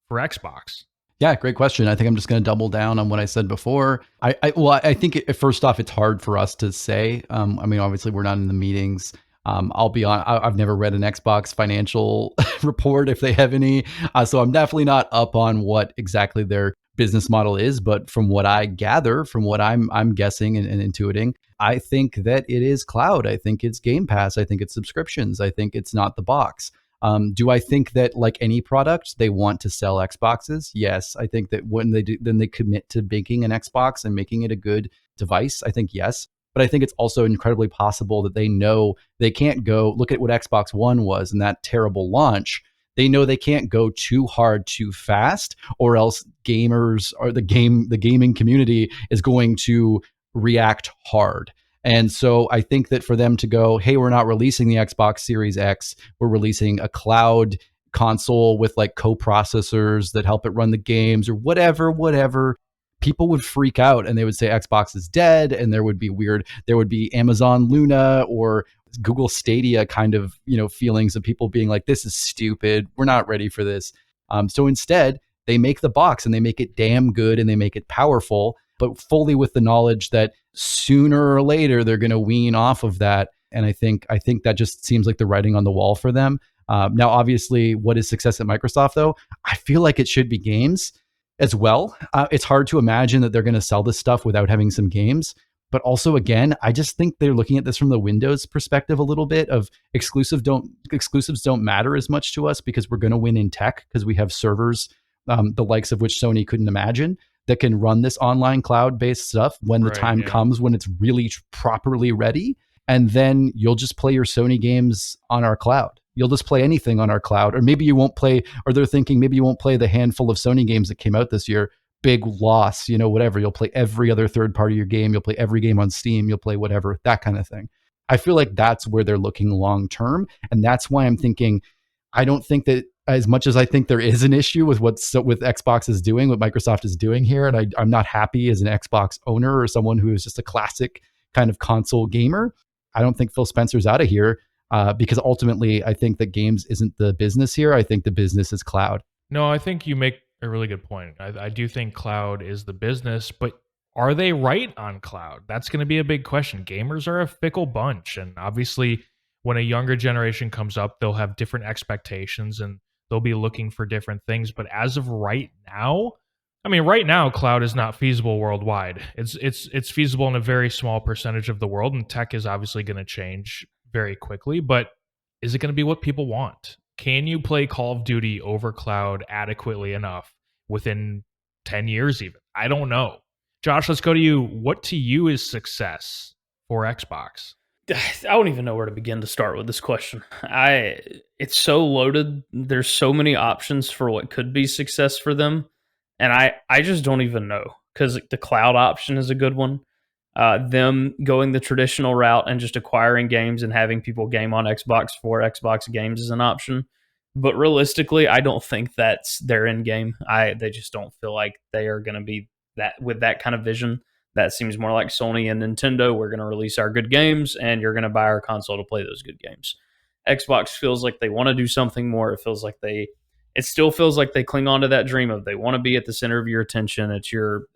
for Xbox? Yeah, great question. I think I'm just going to double down on what I said before. I think first off, it's hard for us to say. I mean, obviously, we're not in the meetings. I'll be on. I've never read an Xbox financial report if they have any, so I'm definitely not up on what exactly their business model is. But from what I gather, from what I'm guessing and intuiting, I think that it is cloud. I think it's Game Pass. I think it's subscriptions. I think it's not the box. Do I think that, like any product, they want to sell Xboxes? Yes. I think that when they do, then they commit to making an Xbox and making it a good device. I think yes. But I think it's also incredibly possible that they know they can't go, look at what Xbox One was and that terrible launch. They know they can't go too hard too fast, or else gamers or the gaming community is going to react hard. And so I think that for them to go, hey, we're not releasing the Xbox Series X, we're releasing a cloud console with like co-processors that help it run the games or whatever, people would freak out and they would say Xbox is dead, and there would be Amazon Luna or Google Stadia kind of, feelings of people being like, this is stupid, we're not ready for this. So instead, they make the box and they make it damn good and they make it powerful, but fully with the knowledge that sooner or later they're going to wean off of that. And I think that just seems like the writing on the wall for them. Now, obviously, what is success at Microsoft, though? I feel like it should be games as well. It's hard to imagine that they're going to sell this stuff without having some games. But also, again, I just think they're looking at this from the Windows perspective a little bit of exclusives don't matter as much to us because we're going to win in tech because we have servers, the likes of which Sony couldn't imagine, that can run this online cloud-based stuff when the time comes when it's really properly ready. And then you'll just play your Sony games on our cloud. You'll just play anything on our cloud. Or maybe you won't play, or they're thinking maybe you won't play the handful of Sony games that came out this year. Big loss, whatever. You'll play every other third party of your game. You'll play every game on Steam. You'll play whatever, that kind of thing. I feel like that's where they're looking long term. And that's why I'm thinking, I don't think that as much as I think there is an issue with with Xbox is doing, what Microsoft is doing here, and I'm not happy as an Xbox owner or someone who is just a classic kind of console gamer, I don't think Phil Spencer's out of here because ultimately I think that games isn't the business here. I think the business is cloud. No, I think you make a really good point. I do think cloud is the business, but are they right on cloud? That's going to be a big question. Gamers are a fickle bunch, and obviously when a younger generation comes up, they'll have different expectations and they'll be looking for different things. But as of right now, cloud is not feasible worldwide. It's feasible in a very small percentage of the world, and tech is obviously going to change very quickly. But is it going to be what people want? Can you play Call of Duty over cloud adequately enough within 10 years even? I don't know. Josh, let's go to you. What to you is success for Xbox? I don't even know where to begin to start with this question. It's so loaded. There's so many options for what could be success for them. And I just don't even know, because the cloud option is a good one. Them going the traditional route and just acquiring games and having people game on Xbox for Xbox games is an option. But realistically, I don't think that's their end game. They just don't feel like they are going to be that with that kind of vision. That seems more like Sony and Nintendo. We're going to release our good games, and you're going to buy our console to play those good games. Xbox feels like they want to do something more. It still feels like they cling on to that dream of they want to be at the center of your attention at your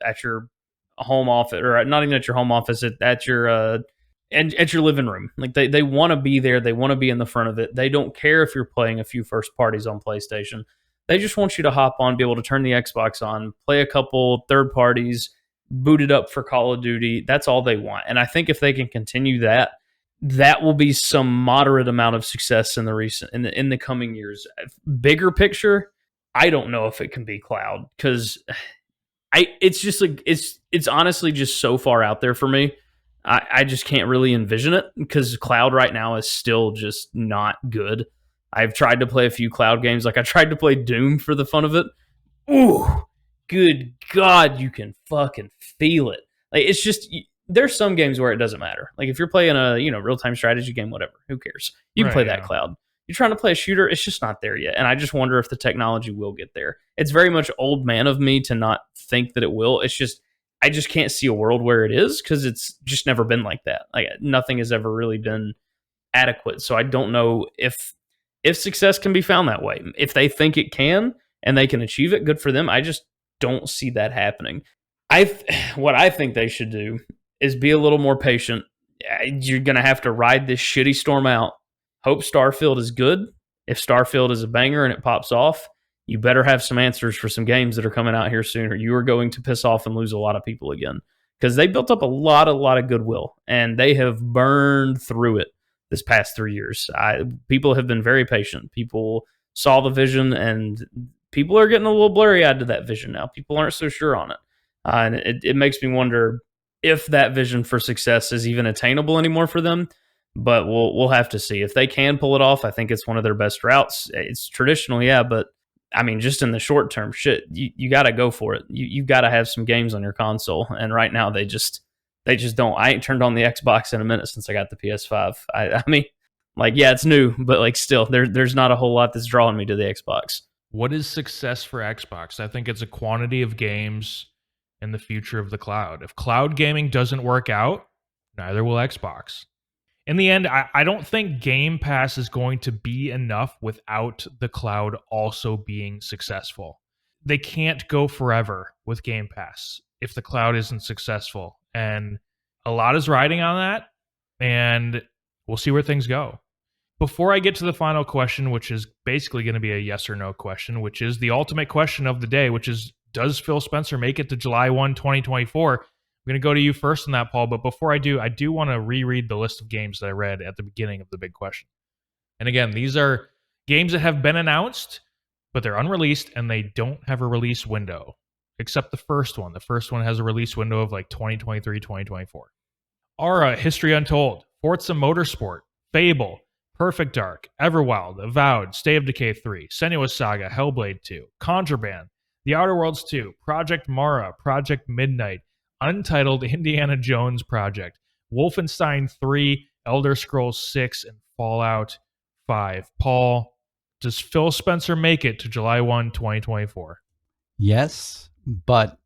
home office, or not even at your home office, at your living room. Like they want to be there. They want to be in the front of it. They don't care if you're playing a few first parties on PlayStation. They just want you to hop on, be able to turn the Xbox on, play a couple third parties, boot it up for Call of Duty. That's all they want. And I think if they can continue that, that will be some moderate amount of success in the coming years. Bigger picture, I don't know if it can be cloud, because it's just like it's honestly just so far out there for me. I just can't really envision it, because cloud right now is still just not good. I've tried to play a few cloud games. Like I tried to play Doom for the fun of it. Ooh, good God, you can fucking feel it. Like it's just, there's some games where it doesn't matter. Like if you're playing a real-time strategy game, whatever, who cares? You can play that cloud. You're trying to play a shooter, it's just not there yet. And I just wonder if the technology will get there. It's very much old man of me to not think that it will. It's just, I just can't see a world where it is, because it's just never been like that. Like nothing has ever really been adequate. So I don't know if success can be found that way. If they think it can and they can achieve it, good for them. I just don't see that happening. What I think they should do is be a little more patient. You're going to have to ride this shitty storm out. Hope Starfield is good. If Starfield is a banger and it pops off, you better have some answers for some games that are coming out here soon, or you are going to piss off and lose a lot of people again. Because they built up a lot of goodwill, and they have burned through it this past 3 years. People have been very patient. People saw the vision, and people are getting a little blurry-eyed to that vision now. People aren't so sure on it. And it makes me wonder if that vision for success is even attainable anymore for them. But we'll have to see. If they can pull it off, I think it's one of their best routes. It's traditional, yeah, but I mean, just in the short term, shit, you got to go for it. You got to have some games on your console. And right now, they just don't. I ain't turned on the Xbox in a minute since I got the PS5. I mean, like, yeah, it's new, but like still, there's not a whole lot that's drawing me to the Xbox. What is success for Xbox? I think it's a quantity of games and the future of the cloud. If cloud gaming doesn't work out, neither will Xbox. In the end, I don't think Game Pass is going to be enough without the cloud also being successful. They can't go forever with Game Pass if the cloud isn't successful. And a lot is riding on that, and we'll see where things go. Before I get to the final question, which is basically going to be a yes or no question, which is the ultimate question of the day, which is, does Phil Spencer make it to July 1, 2024? I'm going to go to you first on that, Paul. But before I do want to reread the list of games that I read at the beginning of the big question. And again, these are games that have been announced, but they're unreleased and they don't have a release window, except the first one. The first one has a release window of like 2023, 2024. Aura, History Untold, Forza Motorsport, Fable, Perfect Dark, Everwild, Avowed, Stay of Decay 3, Senua's Saga, Hellblade 2, Contraband, The Outer Worlds 2, Project Mara, Project Midnight, Untitled Indiana Jones Project, Wolfenstein 3, Elder Scrolls 6, and Fallout 5. Paul, does Phil Spencer make it to July 1, 2024? Yes, but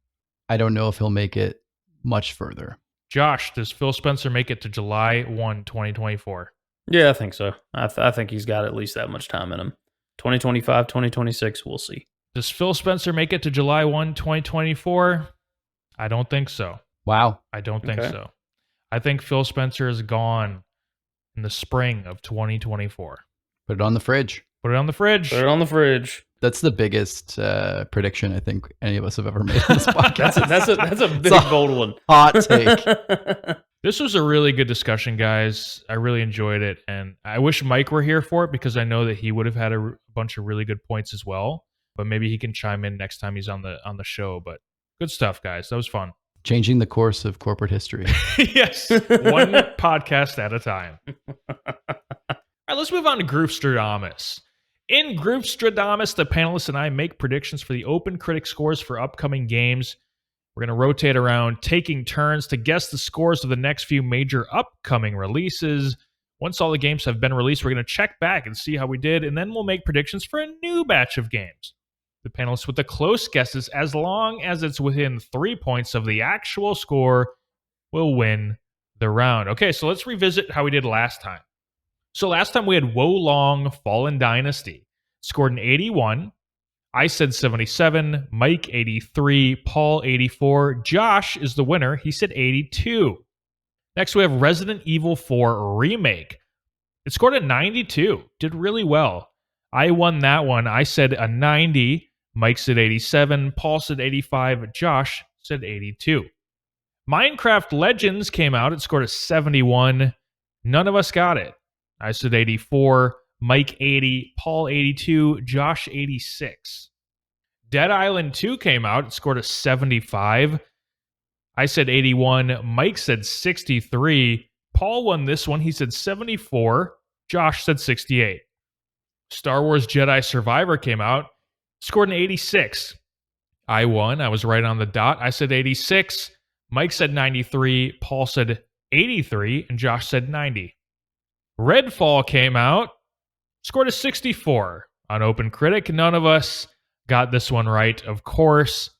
I don't know if he'll make it much further. Josh, does Phil Spencer make it to July 1, 2024? Yeah, I think so. I think he's got at least that much time in him. 2025, 2026, we'll see. Does Phil Spencer make it to July 1, 2024? I don't think so. Wow. I don't think so. I think Phil Spencer is gone in the spring of 2024. Put it on the fridge. Put it on the fridge. Put it on the fridge. That's the biggest prediction I think any of us have ever made on this podcast. that's a big, bold one. Hot take. This was a really good discussion, guys. I really enjoyed it. And I wish Mike were here for it because I know that he would have had a bunch of really good points as well. But maybe he can chime in next time he's on the show. But good stuff, guys. That was fun. Changing the course of corporate history. Yes. One podcast at a time. All right, let's move on to Groofstradamus. In Groofstradamus, the panelists and I make predictions for the open critic scores for upcoming games. We're going to rotate around, taking turns to guess the scores of the next few major upcoming releases. Once all the games have been released, we're going to check back and see how we did, and then we'll make predictions for a new batch of games. The panelists with the close guesses, as long as it's within 3 points of the actual score, will win the round. Okay, so let's revisit how we did last time. So last time we had Wolong Fallen Dynasty. Scored an 81. I said 77. Mike 83. Paul 84. Josh is the winner. He said 82. Next we have Resident Evil 4 Remake. It scored a 92. Did really well. I won that one. I said a 90. Mike said 87. Paul said 85. Josh said 82. Minecraft Legends came out. It scored a 71. None of us got it. I said 84, Mike 80, Paul 82, Josh 86. Dead Island 2 came out. It scored a 75. I said 81, Mike said 63. Paul won this one. He said 74. Josh said 68. Star Wars Jedi Survivor came out. Scored an 86. I won. I was right on the dot. I said 86. Mike said 93. Paul said 83. And Josh said 90. Redfall came out, scored a 64 on OpenCritic. None of us got this one right, of course.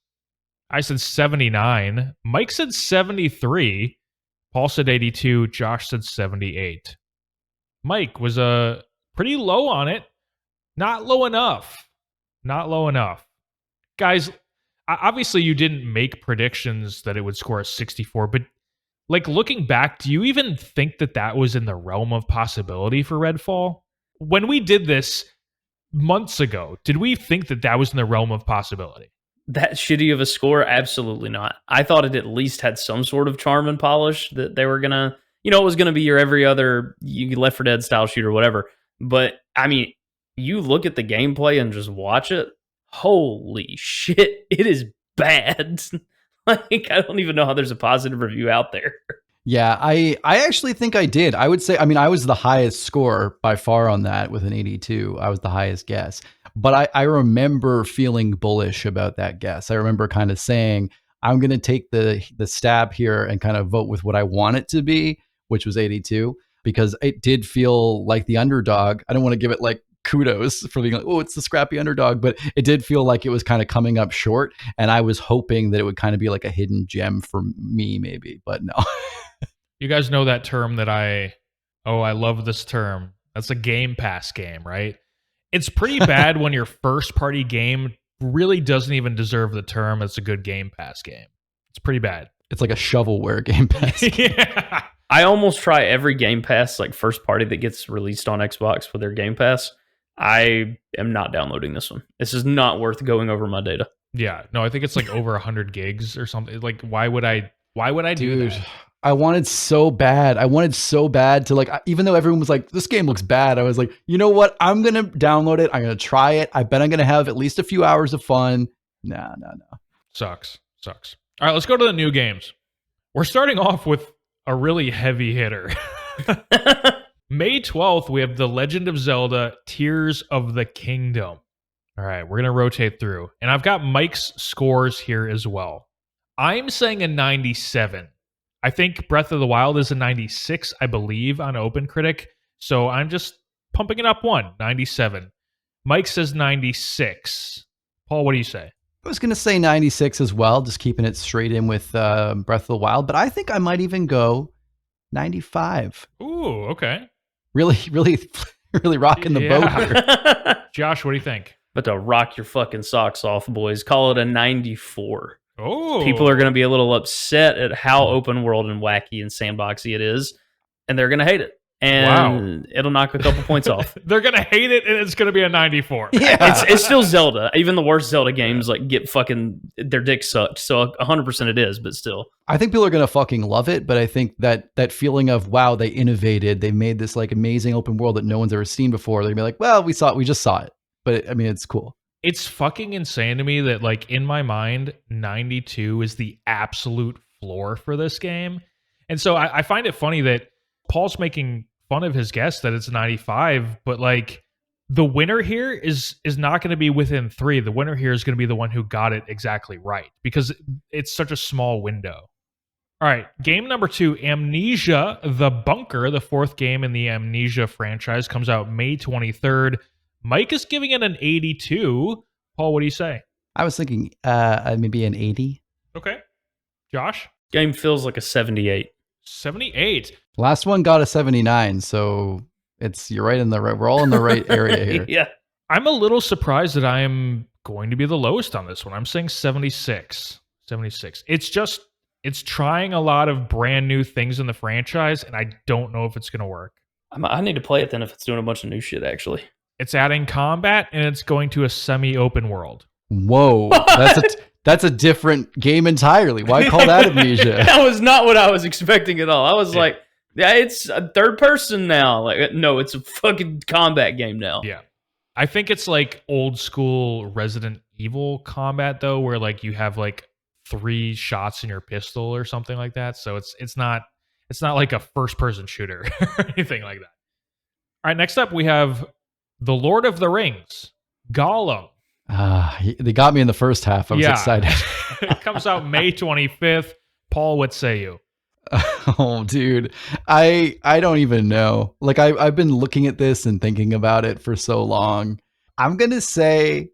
I said 79. Mike said 73. Paul said 82. Josh said 78. Mike was pretty low on it. Not low enough. Not low enough. Guys, obviously you didn't make predictions that it would score a 64, but like looking back, do you even think that was in the realm of possibility for Redfall? When we did this months ago, did we think that was in the realm of possibility? That shitty of a score? Absolutely not. I thought it at least had some sort of charm and polish that they were going to, it was going to be your every other Left 4 Dead style shooter, whatever. But I mean, you look at the gameplay and just watch it. Holy shit. It is bad. Like, I don't even know how there's a positive review out there. Yeah, I actually think I did. I would say, I was the highest score by far on that with an 82. I was the highest guess. But I remember feeling bullish about that guess. I remember kind of saying, I'm going to take the stab here and kind of vote with what I want it to be, which was 82, because it did feel like the underdog. I don't want to give it like kudos for being like, oh, it's the scrappy underdog, but it did feel like it was kind of coming up short, and I was hoping that it would kind of be like a hidden gem for me maybe, but no. You guys know that term that I love this term. That's a Game Pass game, right? It's pretty bad when your first party game really doesn't even deserve the term it's a good Game Pass game. It's pretty bad. It's like a shovelware Game Pass. Yeah. I almost try every Game Pass, like first party that gets released on Xbox with their Game Pass. I am not downloading this one. This is not worth going over my data. Yeah, no, I think it's like over 100 gigs or something. Like, why would I Why would I do that? I wanted so bad. To like, even though everyone was like, this game looks bad, I was like, you know what? I'm going to download it. I'm going to try it. I bet I'm going to have at least a few hours of fun. No. Sucks. All right, let's go to the new games. We're starting off with a really heavy hitter. May 12th, we have The Legend of Zelda Tears of the Kingdom. All right, we're going to rotate through. And I've got Mike's scores here as well. I'm saying a 97. I think Breath of the Wild is a 96, I believe, on OpenCritic. So I'm just pumping it up 97. Mike says 96. Paul, what do you say? I was going to say 96 as well, just keeping it straight in with Breath of the Wild. But I think I might even go 95. Ooh, okay. Really rocking the boat here. Josh, what do you think? But to rock your fucking socks off, boys. Call it a 94. Oh, People are going to be a little upset at how open world and wacky and sandboxy it is, and they're going to hate it. And it'll knock a couple points off. They're going to hate it, and it's going to be a 94. Yeah. It's still Zelda. Even the worst Zelda games like get fucking their dick sucked. So 100% it is, but still. I think people are going to fucking love it, but I think that feeling of, wow, they innovated. They made this like amazing open world that no one's ever seen before. They're going to be like, well, we just saw it. But I mean, it's cool. It's fucking insane to me that, like, in my mind, 92 is the absolute floor for this game. And so I find it funny that Paul's making fun of his guess that it's 95, but, like, the winner here is not going to be within 3. The winner here is going to be the one who got it exactly right, because it's such a small window. All right, game number 2, Amnesia: The Bunker, the 4th game in the Amnesia franchise, comes out May 23rd. Mike is giving it an 82. Paul, what do you say? I was thinking maybe an 80. Okay. Josh? Game feels like a 78. 78. Last one got a 79, so you're right in the right. We're all in the right area here. Yeah. I'm a little surprised that I am going to be the lowest on this one. I'm saying 76. 76. It's trying a lot of brand new things in the franchise, and I don't know if it's going to work. I need to play it then if it's doing a bunch of new shit, actually. It's adding combat, and it's going to a semi-open world. Whoa, that's a different game entirely. Why call that Amnesia? That was not what I was expecting at all. I was like, yeah, it's a third person now. Like, no, it's a fucking combat game now. Yeah. I think it's like old school Resident Evil combat, though, where like you have like 3 shots in your pistol or something like that. So it's not like a first person shooter or anything like that. All right, next up we have The Lord of the Rings, Gollum. They got me in the first half. I was excited. It comes out May 25th. Paul, what say you? Oh, dude. I don't even know. Like, I've been looking at this and thinking about it for so long. I'm going to say,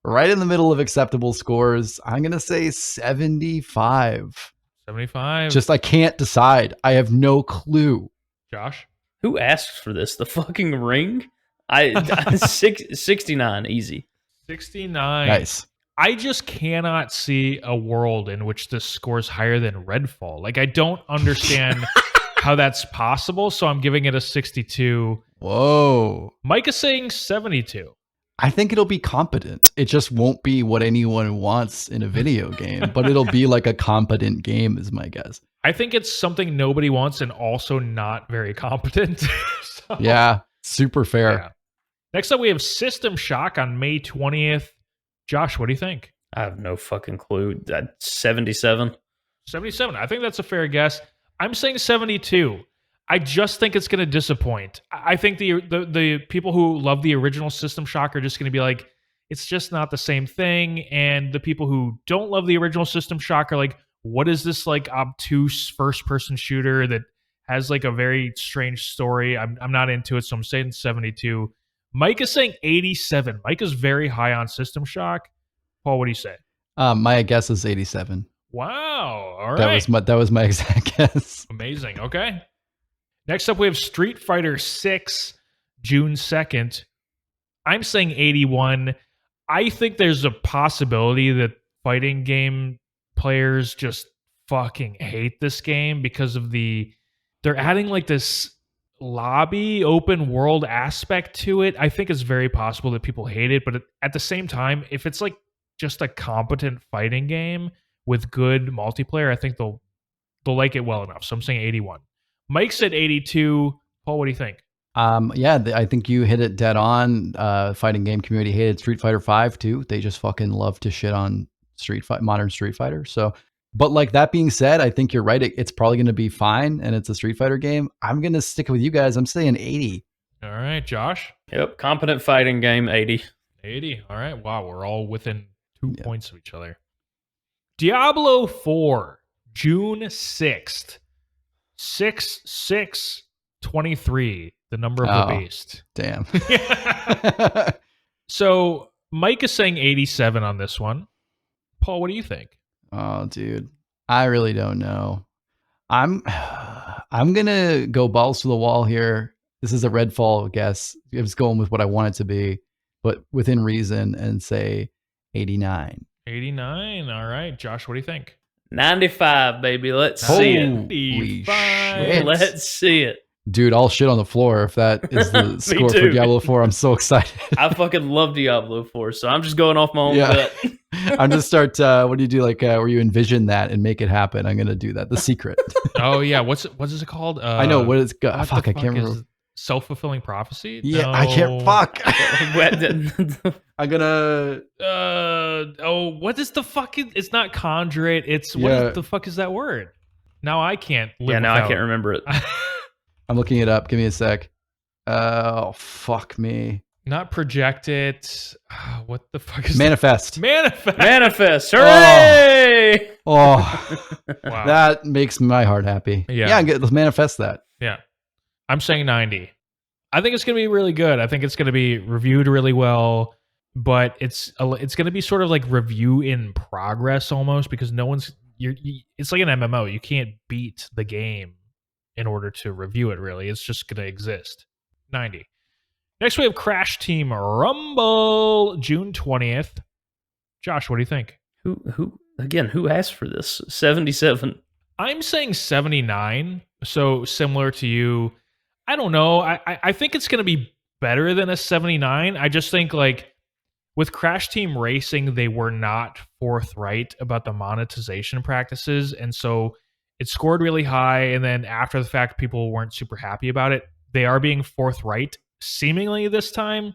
right in the middle of acceptable scores, I'm going to say 75. 75. Just, I can't decide. I have no clue. Josh? Who asks for this? The fucking Ring? 69, easy. 69. Nice. I just cannot see a world in which this scores higher than Redfall. Like, I don't understand how that's possible, so I'm giving it a 62. Whoa. Mike is saying 72. I think it'll be competent. It just won't be what anyone wants in a video game, but it'll be like a competent game is my guess. I think it's something nobody wants and also not very competent. So, yeah, super fair. Yeah. Next up, we have System Shock on May 20th. Josh, what do you think? I have no fucking clue. 77. 77. I think that's a fair guess. I'm saying 72. I just think it's going to disappoint. I think the people who love the original System Shock are just going to be like, it's just not the same thing. And the people who don't love the original System Shock are like, what is this like obtuse first-person shooter that has like a very strange story? I'm not into it, so I'm saying 72. Mike is saying 87. Mike is very high on System Shock. Paul, what do you say? My guess is 87. Wow. All right. That was my exact guess. Amazing. Okay. Next up, we have Street Fighter 6, June 2nd. I'm saying 81. I think there's a possibility that fighting game players just fucking hate this game because of they're adding like this lobby open world aspect to it. I think it's very possible that people hate it, but at the same time, if it's like just a competent fighting game with good multiplayer, I think they'll They'll like it well enough. So I'm saying 81. Mike said 82. Paul, what do you think? I think you hit it dead on. Fighting game community hated Street Fighter V too. They just fucking love to shit on modern Street Fighter. So, but like that being said, I think you're right. It's probably going to be fine, and it's a Street Fighter game. I'm going to stick with you guys. I'm saying 80. All right, Josh. Yep, competent fighting game, 80. 80. All right. Wow, we're all within 2 points of each other. Diablo 4, June 6th. 6/6/23, the number of the beast. Damn. So Mike is saying 87 on this one. Paul, what do you think? Oh, dude. I really don't know. I'm gonna go balls to the wall here. This is a Redfall guess. I was going with what I want it to be, but within reason, and say 89. 89. All right. Josh, what do you think? 95, baby. Let's see it. Holy shit. Let's see it. Dude, I'll shit on the floor if that is the score for Diablo 4. I'm so excited. I fucking love Diablo 4, so I'm just going off my own bet. I'm just start, what do you do, like where you envision that and make it happen? I'm going to do that. The Secret. Oh, yeah. What is it called? I know what it's got. Fuck, I can't remember. Self-fulfilling prophecy? Yeah, no. I can't. Fuck. I'm gonna. What is the fucking? It's not conjure it. It's what the fuck is that word? Now I can't. I can't remember it. I'm looking it up. Give me a sec. Oh fuck me. Not project it. What the fuck is manifest? Manifest. Hooray! Oh, wow. That makes my heart happy. Yeah. Let's manifest that. Yeah. I'm saying 90. I think it's going to be really good. I think it's going to be reviewed really well, but it's going to be sort of like review in progress almost, because no one's it's like an MMO. You can't beat the game in order to review it, really. It's just going to exist. 90. Next, we have Crash Team Rumble, June 20th. Josh, what do you think? Who asked for this? 77. I'm saying 79. So similar to you. I don't know. I think it's going to be better than a 79. I just think, like, with Crash Team Racing, they were not forthright about the monetization practices. And so it scored really high. And then after the fact, people weren't super happy about it. They are being forthright, seemingly, this time.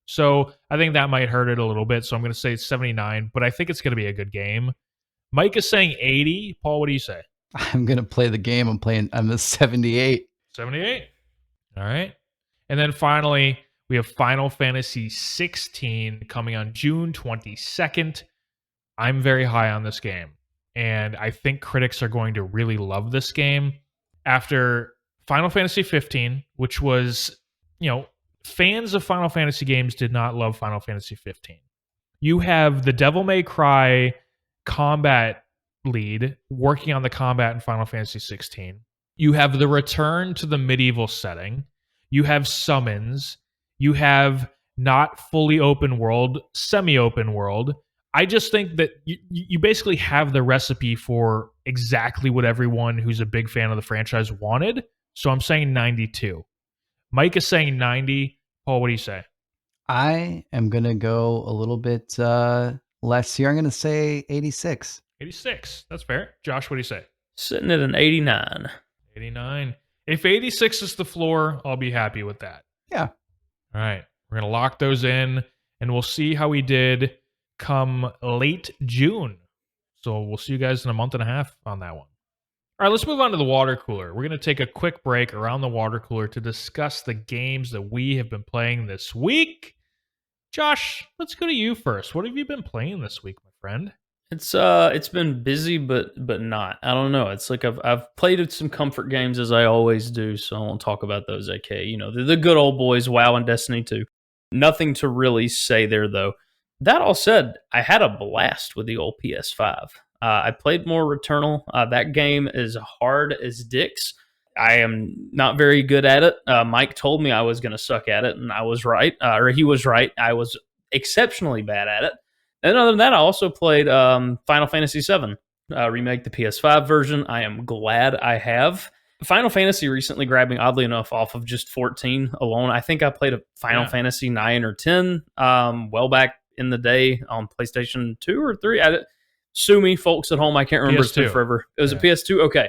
So I think that might hurt it a little bit. So I'm going to say 79. But I think it's going to be a good game. Mike is saying 80. Paul, what do you say? I'm going to play the game. I'm the 78. 78. All right. And then finally, we have Final Fantasy 16 coming on June 22nd. I'm very high on this game, and I think critics are going to really love this game. After Final Fantasy 15, which was, fans of Final Fantasy games did not love Final Fantasy 15. You have the Devil May Cry combat lead working on the combat in Final Fantasy 16. You have the return to the medieval setting. You have summons. You have not fully open world, semi-open world. I just think that you basically have the recipe for exactly what everyone who's a big fan of the franchise wanted. So I'm saying 92. Mike is saying 90. Paul, what do you say? I am going to go a little bit less here. I'm going to say 86. 86. That's fair. Josh, what do you say? Sitting at an 89. 89. If 86 is the floor, I'll be happy with that. Yeah. All right. We're going to lock those in, and we'll see how we did come late June. So we'll see you guys in a month and a half on that one. All right, let's move on to the water cooler. We're going to take a quick break around the water cooler to discuss the games that we have been playing this week. Josh, let's go to you first. What have you been playing this week, my friend? It's been busy, but not. I don't know. It's like I've played some comfort games as I always do, so I won't talk about those. Okay, the good old boys, WoW and Destiny 2. Nothing to really say there though. That all said, I had a blast with the old PS5. I played more Returnal. That game is hard as dicks. I am not very good at it. Mike told me I was going to suck at it, and I was right. Or he was right. I was exceptionally bad at it. And other than that, I also played Final Fantasy VII Remake, the PS5 version. I am glad I have. Final Fantasy recently grabbed me, oddly enough, off of just 14 alone. I think I played a Final Fantasy 9 or 10 well back in the day on PlayStation 2 or 3. Sue me, folks at home. I can't remember. PS2. It's been forever. It was a PS2? Okay.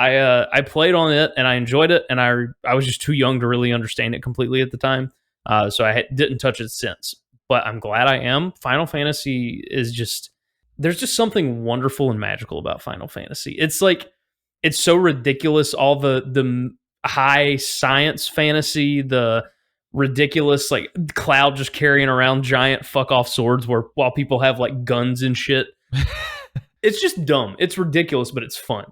I played on it and I enjoyed it, and I was just too young to really understand it completely at the time, so I didn't touch it since. But I'm glad I am. Final Fantasy is just, there's just something wonderful and magical about Final Fantasy. It's like, it's so ridiculous, all the high science fantasy, the ridiculous like Cloud just carrying around giant fuck off swords while people have like guns and shit. It's just dumb. It's ridiculous, but it's fun.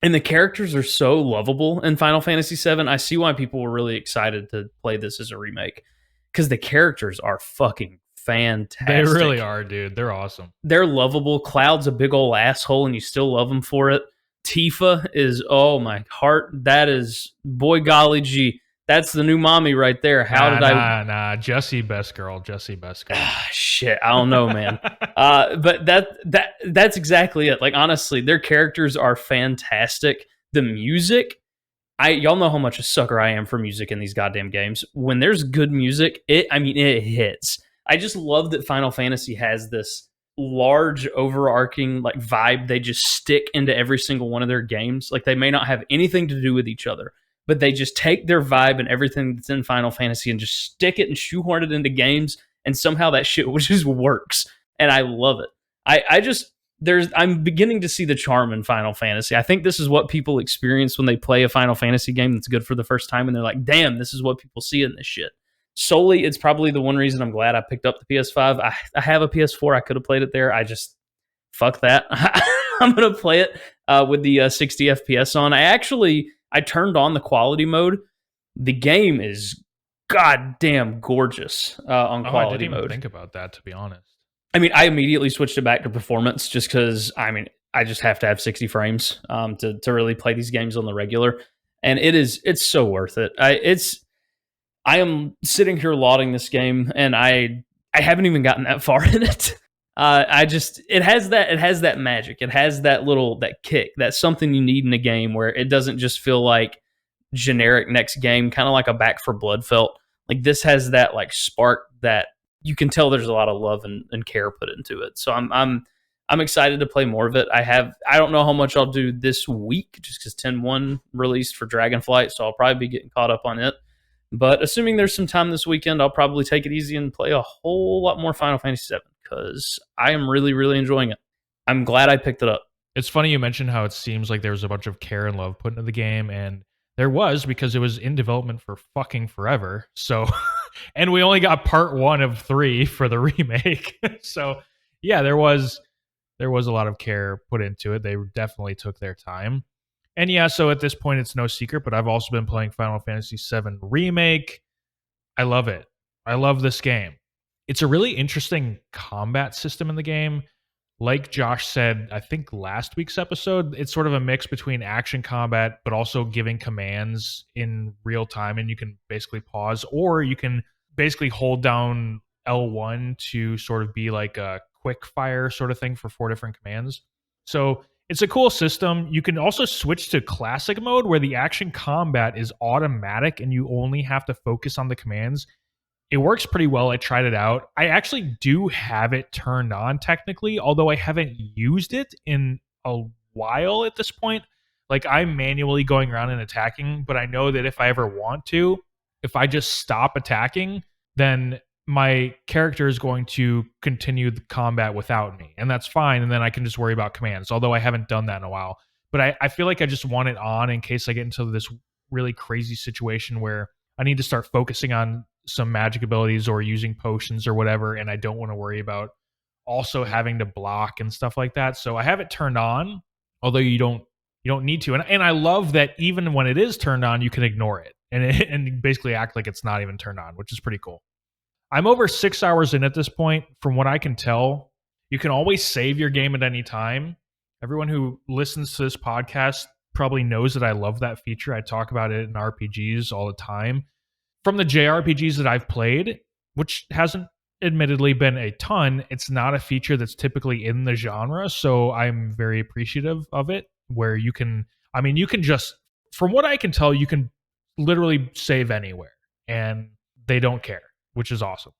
And the characters are so lovable in Final Fantasy VII. I see why people were really excited to play this as a remake, because the characters are fucking fantastic. They really are, dude. They're awesome. They're lovable. Cloud's a big old asshole, and you still love him for it. Tifa is, oh my heart, that is, boy golly gee, that's the new mommy right there. Nah, Jessie best girl. Shit, I don't know, man. But that's exactly it. Like, honestly, their characters are fantastic. The music, y'all know how much a sucker I am for music in these goddamn games. When there's good music, it hits. I just love that Final Fantasy has this large overarching like vibe they just stick into every single one of their games. Like, they may not have anything to do with each other, but they just take their vibe and everything that's in Final Fantasy and just stick it and shoehorn it into games, and somehow that shit just works. And I love it. I'm beginning to see the charm in Final Fantasy. I think this is what people experience when they play a Final Fantasy game that's good for the first time, and they're like, damn, this is what people see in this shit. Solely, it's probably the one reason I'm glad I picked up the PS5. I have a PS4. I could have played it there. I just, fuck that. I'm going to play it with the 60 FPS on. I turned on the quality mode. The game is goddamn gorgeous on quality I didn't mode. even think about that, to be honest. I mean, I immediately switched it back to performance just because, I just have to have 60 frames to really play these games on the regular. And it's so worth it. I am sitting here lauding this game, and I haven't even gotten that far in it. It has that magic. It has that kick. That's something you need in a game where it doesn't just feel like generic next game, kind of like a Back for Blood felt. Like, this has that like spark that you can tell there's a lot of love and care put into it. So I'm excited to play more of it. I don't know how much I'll do this week just because 10.1 released for Dragonflight, so I'll probably be getting caught up on it. But assuming there's some time this weekend, I'll probably take it easy and play a whole lot more Final Fantasy VII, because I am really, really enjoying it. I'm glad I picked it up. It's funny you mentioned how it seems like there was a bunch of care and love put into the game, and there was, because it was in development for fucking forever. So, and we only got part 1 of 3 for the remake. So, yeah, there was a lot of care put into it. They definitely took their time. And yeah, so at this point, it's no secret, but I've also been playing Final Fantasy VII Remake. I love it. I love this game. It's a really interesting combat system in the game. Like Josh said, I think last week's episode, it's sort of a mix between action combat, but also giving commands in real time, and you can basically pause, or you can basically hold down L1 to sort of be like a quick fire sort of thing for 4 different commands. So it's a cool system. You can also switch to classic mode, where the action combat is automatic and you only have to focus on the commands. It works pretty well. I tried it out. I actually do have it turned on technically, although I haven't used it in a while at this point. Like, I'm manually going around and attacking, but I know that if I ever want to, if I just stop attacking, then my character is going to continue the combat without me, and that's fine, and then I can just worry about commands, although I haven't done that in a while. But I feel like I just want it on in case I get into this really crazy situation where I need to start focusing on some magic abilities or using potions or whatever, and I don't want to worry about also having to block and stuff like that. So I have it turned on, although you don't need to. And I love that even when it is turned on, you can ignore it and basically act like it's not even turned on, which is pretty cool. I'm over 6 hours in at this point. From what I can tell, you can always save your game at any time. Everyone who listens to this podcast probably knows that I love that feature. I talk about it in RPGs all the time. From the JRPGs that I've played, which hasn't admittedly been a ton, it's not a feature that's typically in the genre, so I'm very appreciative of it, where you can just, from what I can tell, you can literally save anywhere, and they don't care, which is awesome.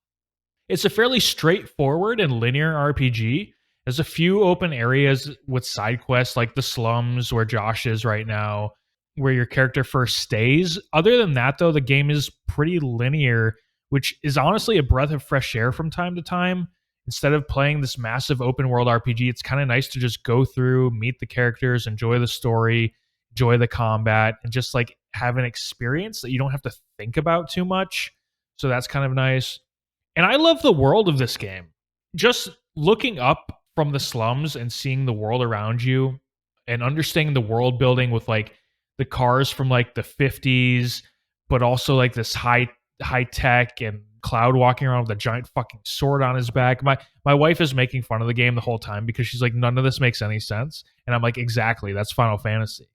It's a fairly straightforward and linear RPG, There's a few open areas with side quests, like the slums where Josh is right now, where your character first stays. Other than that, though, the game is pretty linear, which is honestly a breath of fresh air from time to time. Instead of playing this massive open world RPG, it's kind of nice to just go through, meet the characters, enjoy the story, enjoy the combat, and just like have an experience that you don't have to think about too much. So that's kind of nice. And I love the world of this game. Just looking up from the slums and seeing the world around you and understanding the world building with like the cars from like the 50s, but also like this high tech, and Cloud walking around with a giant fucking sword on his back. My wife is making fun of the game the whole time because she's like, none of this makes any sense. And I'm like, exactly, that's Final Fantasy.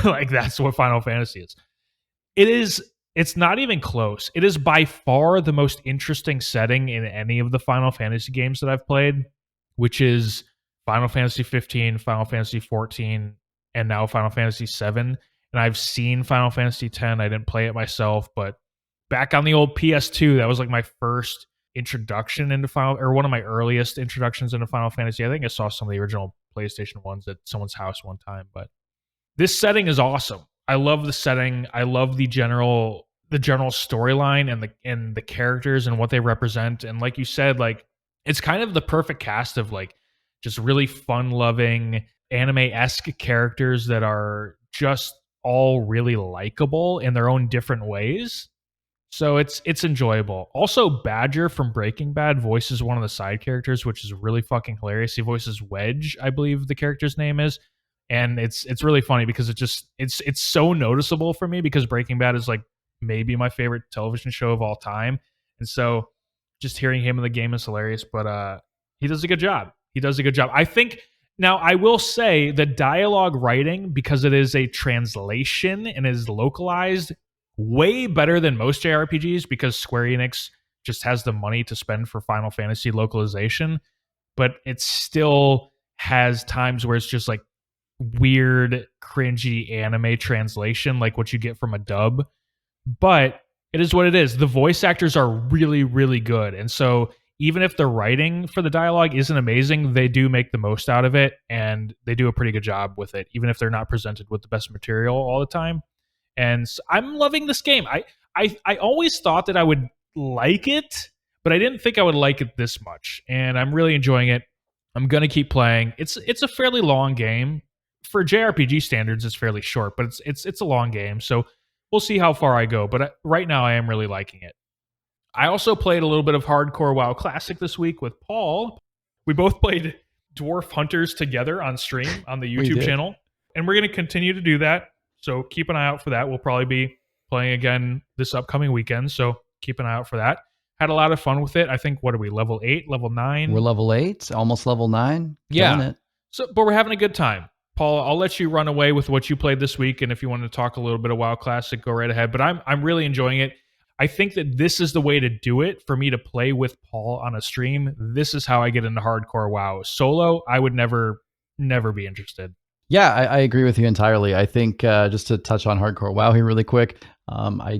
Like, that's what Final Fantasy is. It's not even close. It is by far the most interesting setting in any of the Final Fantasy games that I've played, which is Final Fantasy 15, Final Fantasy 14, and now Final Fantasy 7. And I've seen Final Fantasy 10. I didn't play it myself, but back on the old PS2, that was like my first introduction into one of my earliest introductions into Final Fantasy. I think I saw some of the original PlayStation ones at someone's house one time, but this setting is awesome. I love the setting. I love the general storyline and the characters and what they represent. And like you said, like, it's kind of the perfect cast of like just really fun-loving anime-esque characters that are just all really likable in their own different ways. So it's enjoyable. Also, Badger from Breaking Bad voices one of the side characters, which is really fucking hilarious. He voices Wedge, I believe the character's name is. And it's really funny because it's so noticeable for me because Breaking Bad is like maybe my favorite television show of all time. And so just hearing him in the game is hilarious, but he does a good job. I think, now I will say the dialogue writing, because it is a translation and is localized, way better than most JRPGs because Square Enix just has the money to spend for Final Fantasy localization, but it still has times where it's just like weird, cringy anime translation, like what you get from a dub. But it is what it is. The voice actors are really, really good. And so even if the writing for the dialogue isn't amazing, they do make the most out of it, and they do a pretty good job with it, even if they're not presented with the best material all the time. And so I'm loving this game. I always thought that I would like it, but I didn't think I would like it this much. And I'm really enjoying it. I'm going to keep playing. It's a fairly long game. For JRPG standards, it's fairly short, but it's a long game. So we'll see how far I go. But right now, I am really liking it. I also played a little bit of Hardcore WoW Classic this week with Paul. We both played Dwarf Hunters together on stream on the YouTube channel. And we're going to continue to do that. So keep an eye out for that. We'll probably be playing again this upcoming weekend. So keep an eye out for that. Had a lot of fun with it. I think, what are we, level 8, level 9? We're level 8, almost level 9. Yeah. So, but we're having a good time. Paul, I'll let you run away with what you played this week. And if you want to talk a little bit of WoW Classic, go right ahead. But I'm really enjoying it. I think that this is the way to do it for me to play with Paul on a stream. This is how I get into hardcore WoW. Solo, I would never be interested. Yeah, I agree with you entirely. I think just to touch on hardcore WoW here really quick, I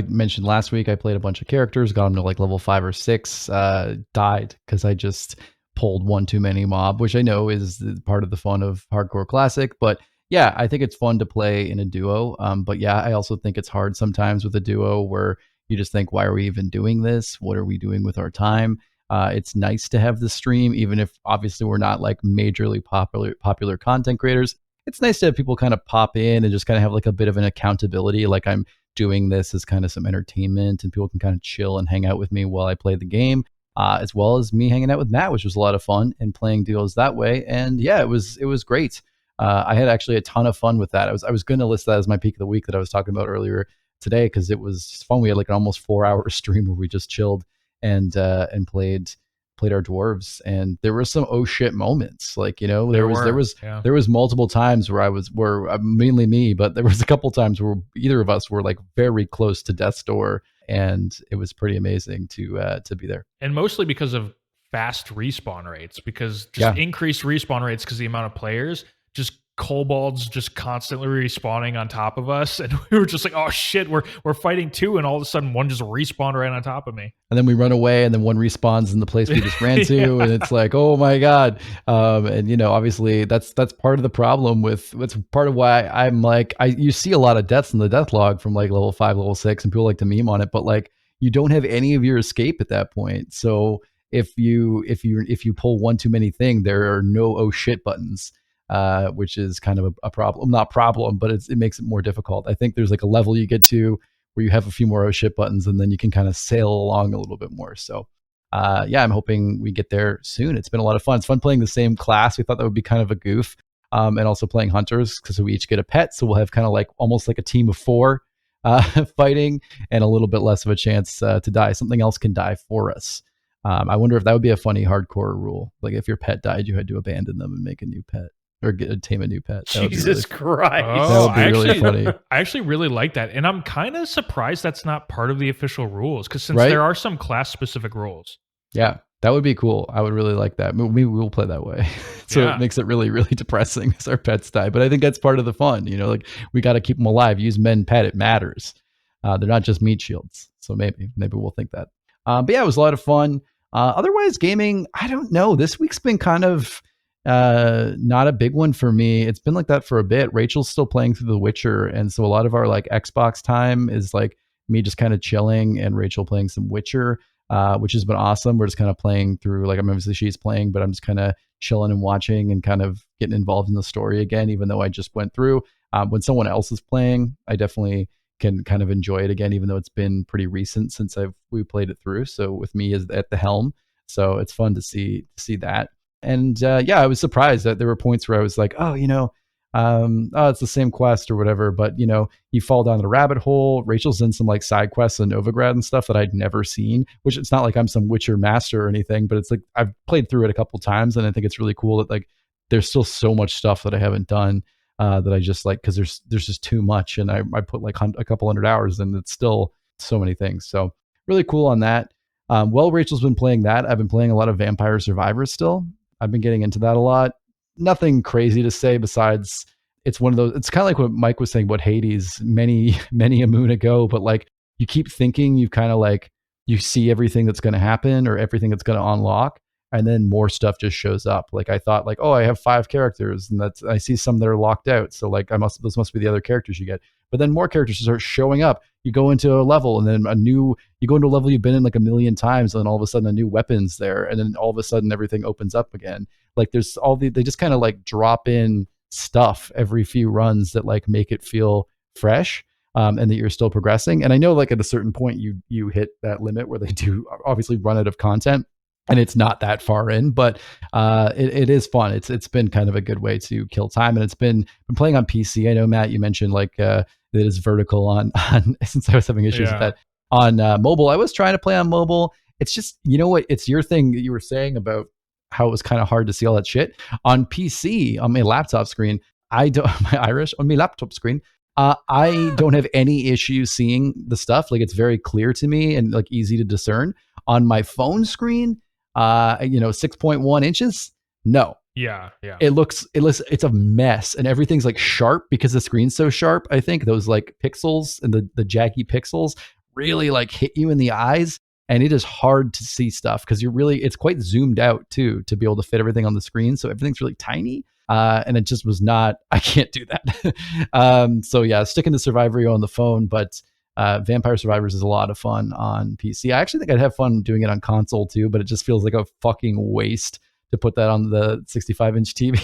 mentioned last week I played a bunch of characters, got them to like level 5 or 6, died because I just pulled one too many mob, which I know is part of the fun of hardcore classic. But yeah, I think it's fun to play in a duo. But yeah, I also think it's hard sometimes with a duo where you just think, why are we even doing this? What are we doing with our time? It's nice to have the stream, even if obviously we're not like majorly popular content creators. It's nice to have people kind of pop in and just kind of have like a bit of an accountability. Like, I'm doing this as kind of some entertainment, and people can kind of chill and hang out with me while I play the game, as well as me hanging out with Matt, which was a lot of fun, and playing duos that way. And yeah, it was great. I had actually a ton of fun with that. I was going to list that as my peak of the week that I was talking about earlier today, because it was fun. We had like an almost 4-hour stream where we just chilled and played our dwarves, and there were some oh shit moments. Like, you know, there was multiple times where mainly me, but there was a couple times where either of us were like very close to death's door, and it was pretty amazing to be there. And mostly because of fast respawn rates, because just increased respawn rates because the amount of players just kobolds just constantly respawning on top of us, and we were just like, oh shit, we're fighting two, and all of a sudden one just respawned right on top of me. And then we run away, and then one respawns in the place we just ran to, and it's like, oh my god. And obviously that's part of the problem that's part of why I'm like, you see a lot of deaths in the death log from like level 5, level 6, and people like to meme on it, but like you don't have any of your escape at that point. So if you pull one too many thing, there are no oh shit buttons. Which is kind of a problem. Not problem, but it makes it more difficult. I think there's like a level you get to where you have a few more oh shit buttons, and then you can kind of sail along a little bit more. So I'm hoping we get there soon. It's been a lot of fun. It's fun playing the same class. We thought that would be kind of a goof. And also playing hunters, because we each get a pet. So we'll have kind of like almost like a team of 4 fighting, and a little bit less of a chance to die. Something else can die for us. I wonder if that would be a funny hardcore rule. Like if your pet died, you had to abandon them and make a new pet. Or tame a new pet. Jesus Christ. That would be really funny. I actually really like that. And I'm kind of surprised that's not part of the official rules, because since Right? there are some class-specific rules. Yeah, that would be cool. I would really like that. Maybe we'll play that way. So It makes it really, really depressing as our pets die. But I think that's part of the fun. Like we got to keep them alive. Use men pet. It matters. They're not just meat shields. So maybe we'll think that. But yeah, it was a lot of fun. Otherwise, gaming, I don't know. This week's been kind of not a big one for me. It's been like that for a bit. Rachel's still playing through The Witcher, and so a lot of our like Xbox time is like me just kind of chilling and Rachel playing some Witcher, which has been awesome. We're just kind of playing through, like, obviously she's playing, but I'm just kind of chilling and watching and kind of getting involved in the story again, even though I just went through. When someone else is playing, I definitely can kind of enjoy it again, even though it's been pretty recent since we played it through. So with me is at the helm, so it's fun to see that. And I was surprised that there were points where I was like, oh, it's the same quest or whatever. But, you fall down the rabbit hole. Rachel's in some like side quests in Novigrad and stuff that I'd never seen, which it's not like I'm some Witcher master or anything, but it's like I've played through it a couple times. And I think it's really cool that like there's still so much stuff that I haven't done that I just like, because there's just too much. And I put like a couple hundred hours, and it's still so many things. So really cool on that. While Rachel's been playing that, I've been playing a lot of Vampire Survivors still. I've been getting into that a lot. Nothing crazy to say besides it's one of those, it's kind of like what Mike was saying about Hades many a moon ago, but like you keep thinking you've kind of like, you see everything that's going to happen or everything that's going to unlock, and then more stuff just shows up. Like I thought like, oh, I have 5 characters, and I see some that are locked out. So like those must be the other characters you get. But then more characters start showing up. You go into a level, and then you go into a level you've been in like a million times, and then all of a sudden a new weapon's there, and then all of a sudden everything opens up again. Like there's they just kind of like drop in stuff every few runs that like make it feel fresh, and that you're still progressing. And I know like at a certain point you hit that limit where they do obviously run out of content, and it's not that far in, but it is fun. It's been kind of a good way to kill time, and it's been playing on PC. I know, Matt, you mentioned like that is vertical on since I was having issues with that on mobile. I was trying to play on mobile. It's just, what, it's your thing that you were saying about how it was kind of hard to see all that shit on PC on my laptop screen. On my laptop screen. I don't have any issue seeing the stuff. Like it's very clear to me and like easy to discern. On my phone screen, 6.1 inches. No. Yeah. It's a mess, and everything's like sharp because the screen's so sharp. I think those like pixels and the jaggy pixels really like hit you in the eyes, and it is hard to see stuff because it's quite zoomed out too to be able to fit everything on the screen. So everything's really tiny. And it just was not, I can't do that. So yeah, sticking to Survivorio on the phone, but Vampire Survivors is a lot of fun on PC. I actually think I'd have fun doing it on console too, but it just feels like a fucking waste to put that on the 65-inch TV,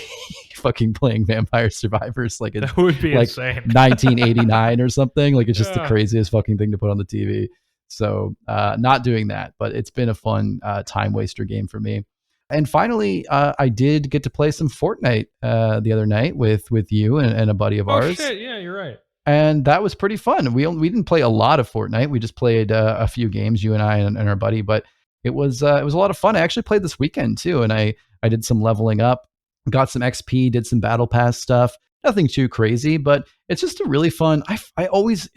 fucking playing Vampire Survivors. Like it's that would be like insane. 1989 or something. Like it's just the craziest fucking thing to put on the TV. So not doing that, but it's been a fun time waster game for me. And finally, I did get to play some Fortnite the other night with you and a buddy of ours. Shit, yeah, you're right. And that was pretty fun. We didn't play a lot of Fortnite. We just played a few games, you and I and our buddy. But it was a lot of fun. I actually played this weekend too, and I did some leveling up, got some XP, did some battle pass stuff. Nothing too crazy, but it's just a really fun. I always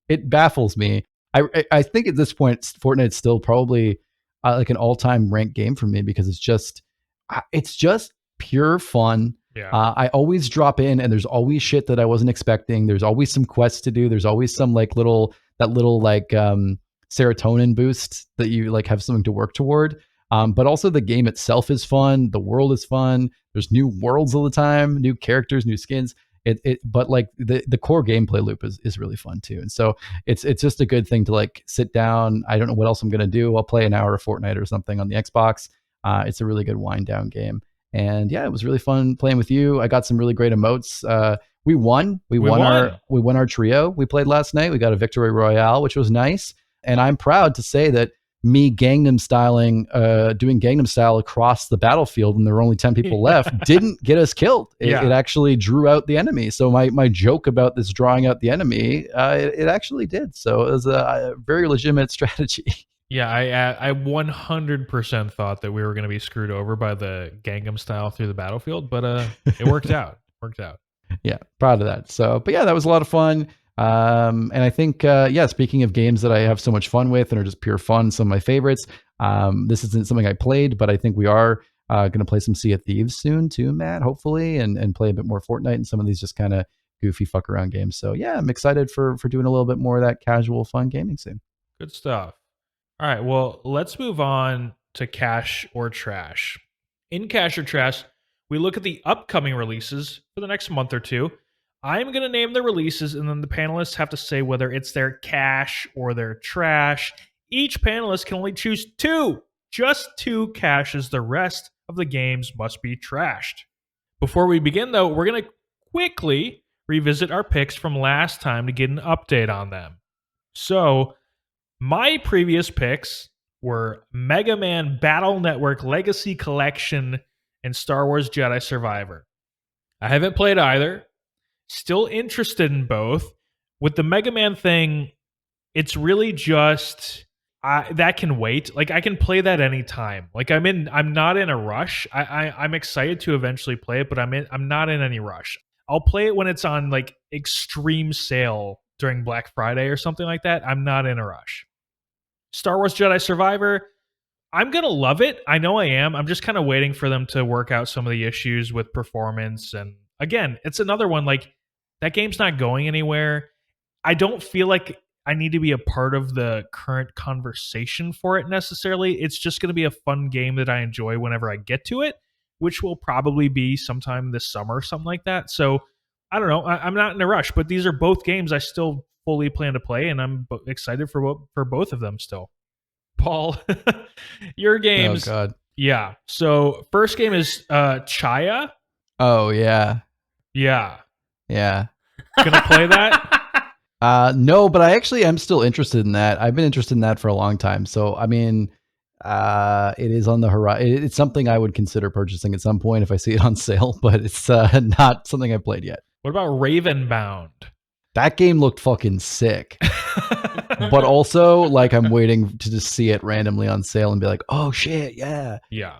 it baffles me. I think at this point Fortnite's still probably like an all-time ranked game for me because it's just pure fun. Yeah. I always drop in and there's always shit that I wasn't expecting. There's always some quests to do. There's always some like little serotonin boost that you like have something to work toward. But also the game itself is fun. The world is fun. There's new worlds all the time, new characters, new skins. But like the core gameplay loop is really fun too. And so it's just a good thing to like sit down. I don't know what else I'm gonna do. I'll play an hour of Fortnite or something on the Xbox. It's a really good wind down game. And yeah, it was really fun playing with you. I got some really great emotes. We won. We won our trio. We played last night. We got a victory royale, which was nice. And I'm proud to say that me doing Gangnam Style across the battlefield when there were only 10 people left didn't get us killed. It actually drew out the enemy. So my joke about this drawing out the enemy, it actually did. So it was a very legitimate strategy. Yeah, I 100% thought that we were going to be screwed over by the Gangnam Style through the battlefield, but it worked out. Yeah, proud of that. So, but yeah, that was a lot of fun. And I think, speaking of games that I have so much fun with and are just pure fun, some of my favorites, this isn't something I played, but I think we are going to play some Sea of Thieves soon too, Matt, hopefully, and play a bit more Fortnite and some of these just kind of goofy fuck around games. So yeah, I'm excited for doing a little bit more of that casual fun gaming soon. Good stuff. All right, well, let's move on to Cash or Trash. In Cash or Trash, we look at the upcoming releases for the next month or two. I'm going to name the releases, and then the panelists have to say whether it's their cash or their trash. Each panelist can only choose two, just two caches. The rest of the games must be trashed. Before we begin, though, we're going to quickly revisit our picks from last time to get an update on them. So, my previous picks were Mega Man Battle Network Legacy Collection and Star Wars Jedi Survivor. I haven't played either. Still interested in both. With the Mega Man thing, it's really just that can wait. Like I can play that anytime. Like I'm not in a rush. I'm excited to eventually play it, but I'm not in any rush. I'll play it when it's on like extreme sale during Black Friday or something like that. I'm not in a rush. Star Wars Jedi Survivor, I'm going to love it. I know I am. I'm just kind of waiting for them to work out some of the issues with performance. And again, it's another one like that game's not going anywhere. I don't feel like I need to be a part of the current conversation for it necessarily. It's just going to be a fun game that I enjoy whenever I get to it, which will probably be sometime this summer or something like that. So I don't know. I'm not in a rush, but these are both games I still fully plan to play, and I'm excited for both of them still. Paul, your games. Oh, God. Yeah. So first game is Chaya. Oh, yeah. Yeah. Yeah. Gonna play that? No, but I actually am still interested in that. I've been interested in that for a long time. So, I mean, it is on the horizon. It's something I would consider purchasing at some point if I see it on sale, but it's not something I've played yet. What about Ravenbound? That game looked fucking sick. But also, like, I'm waiting to just see it randomly on sale and be like, oh, shit, yeah. Yeah.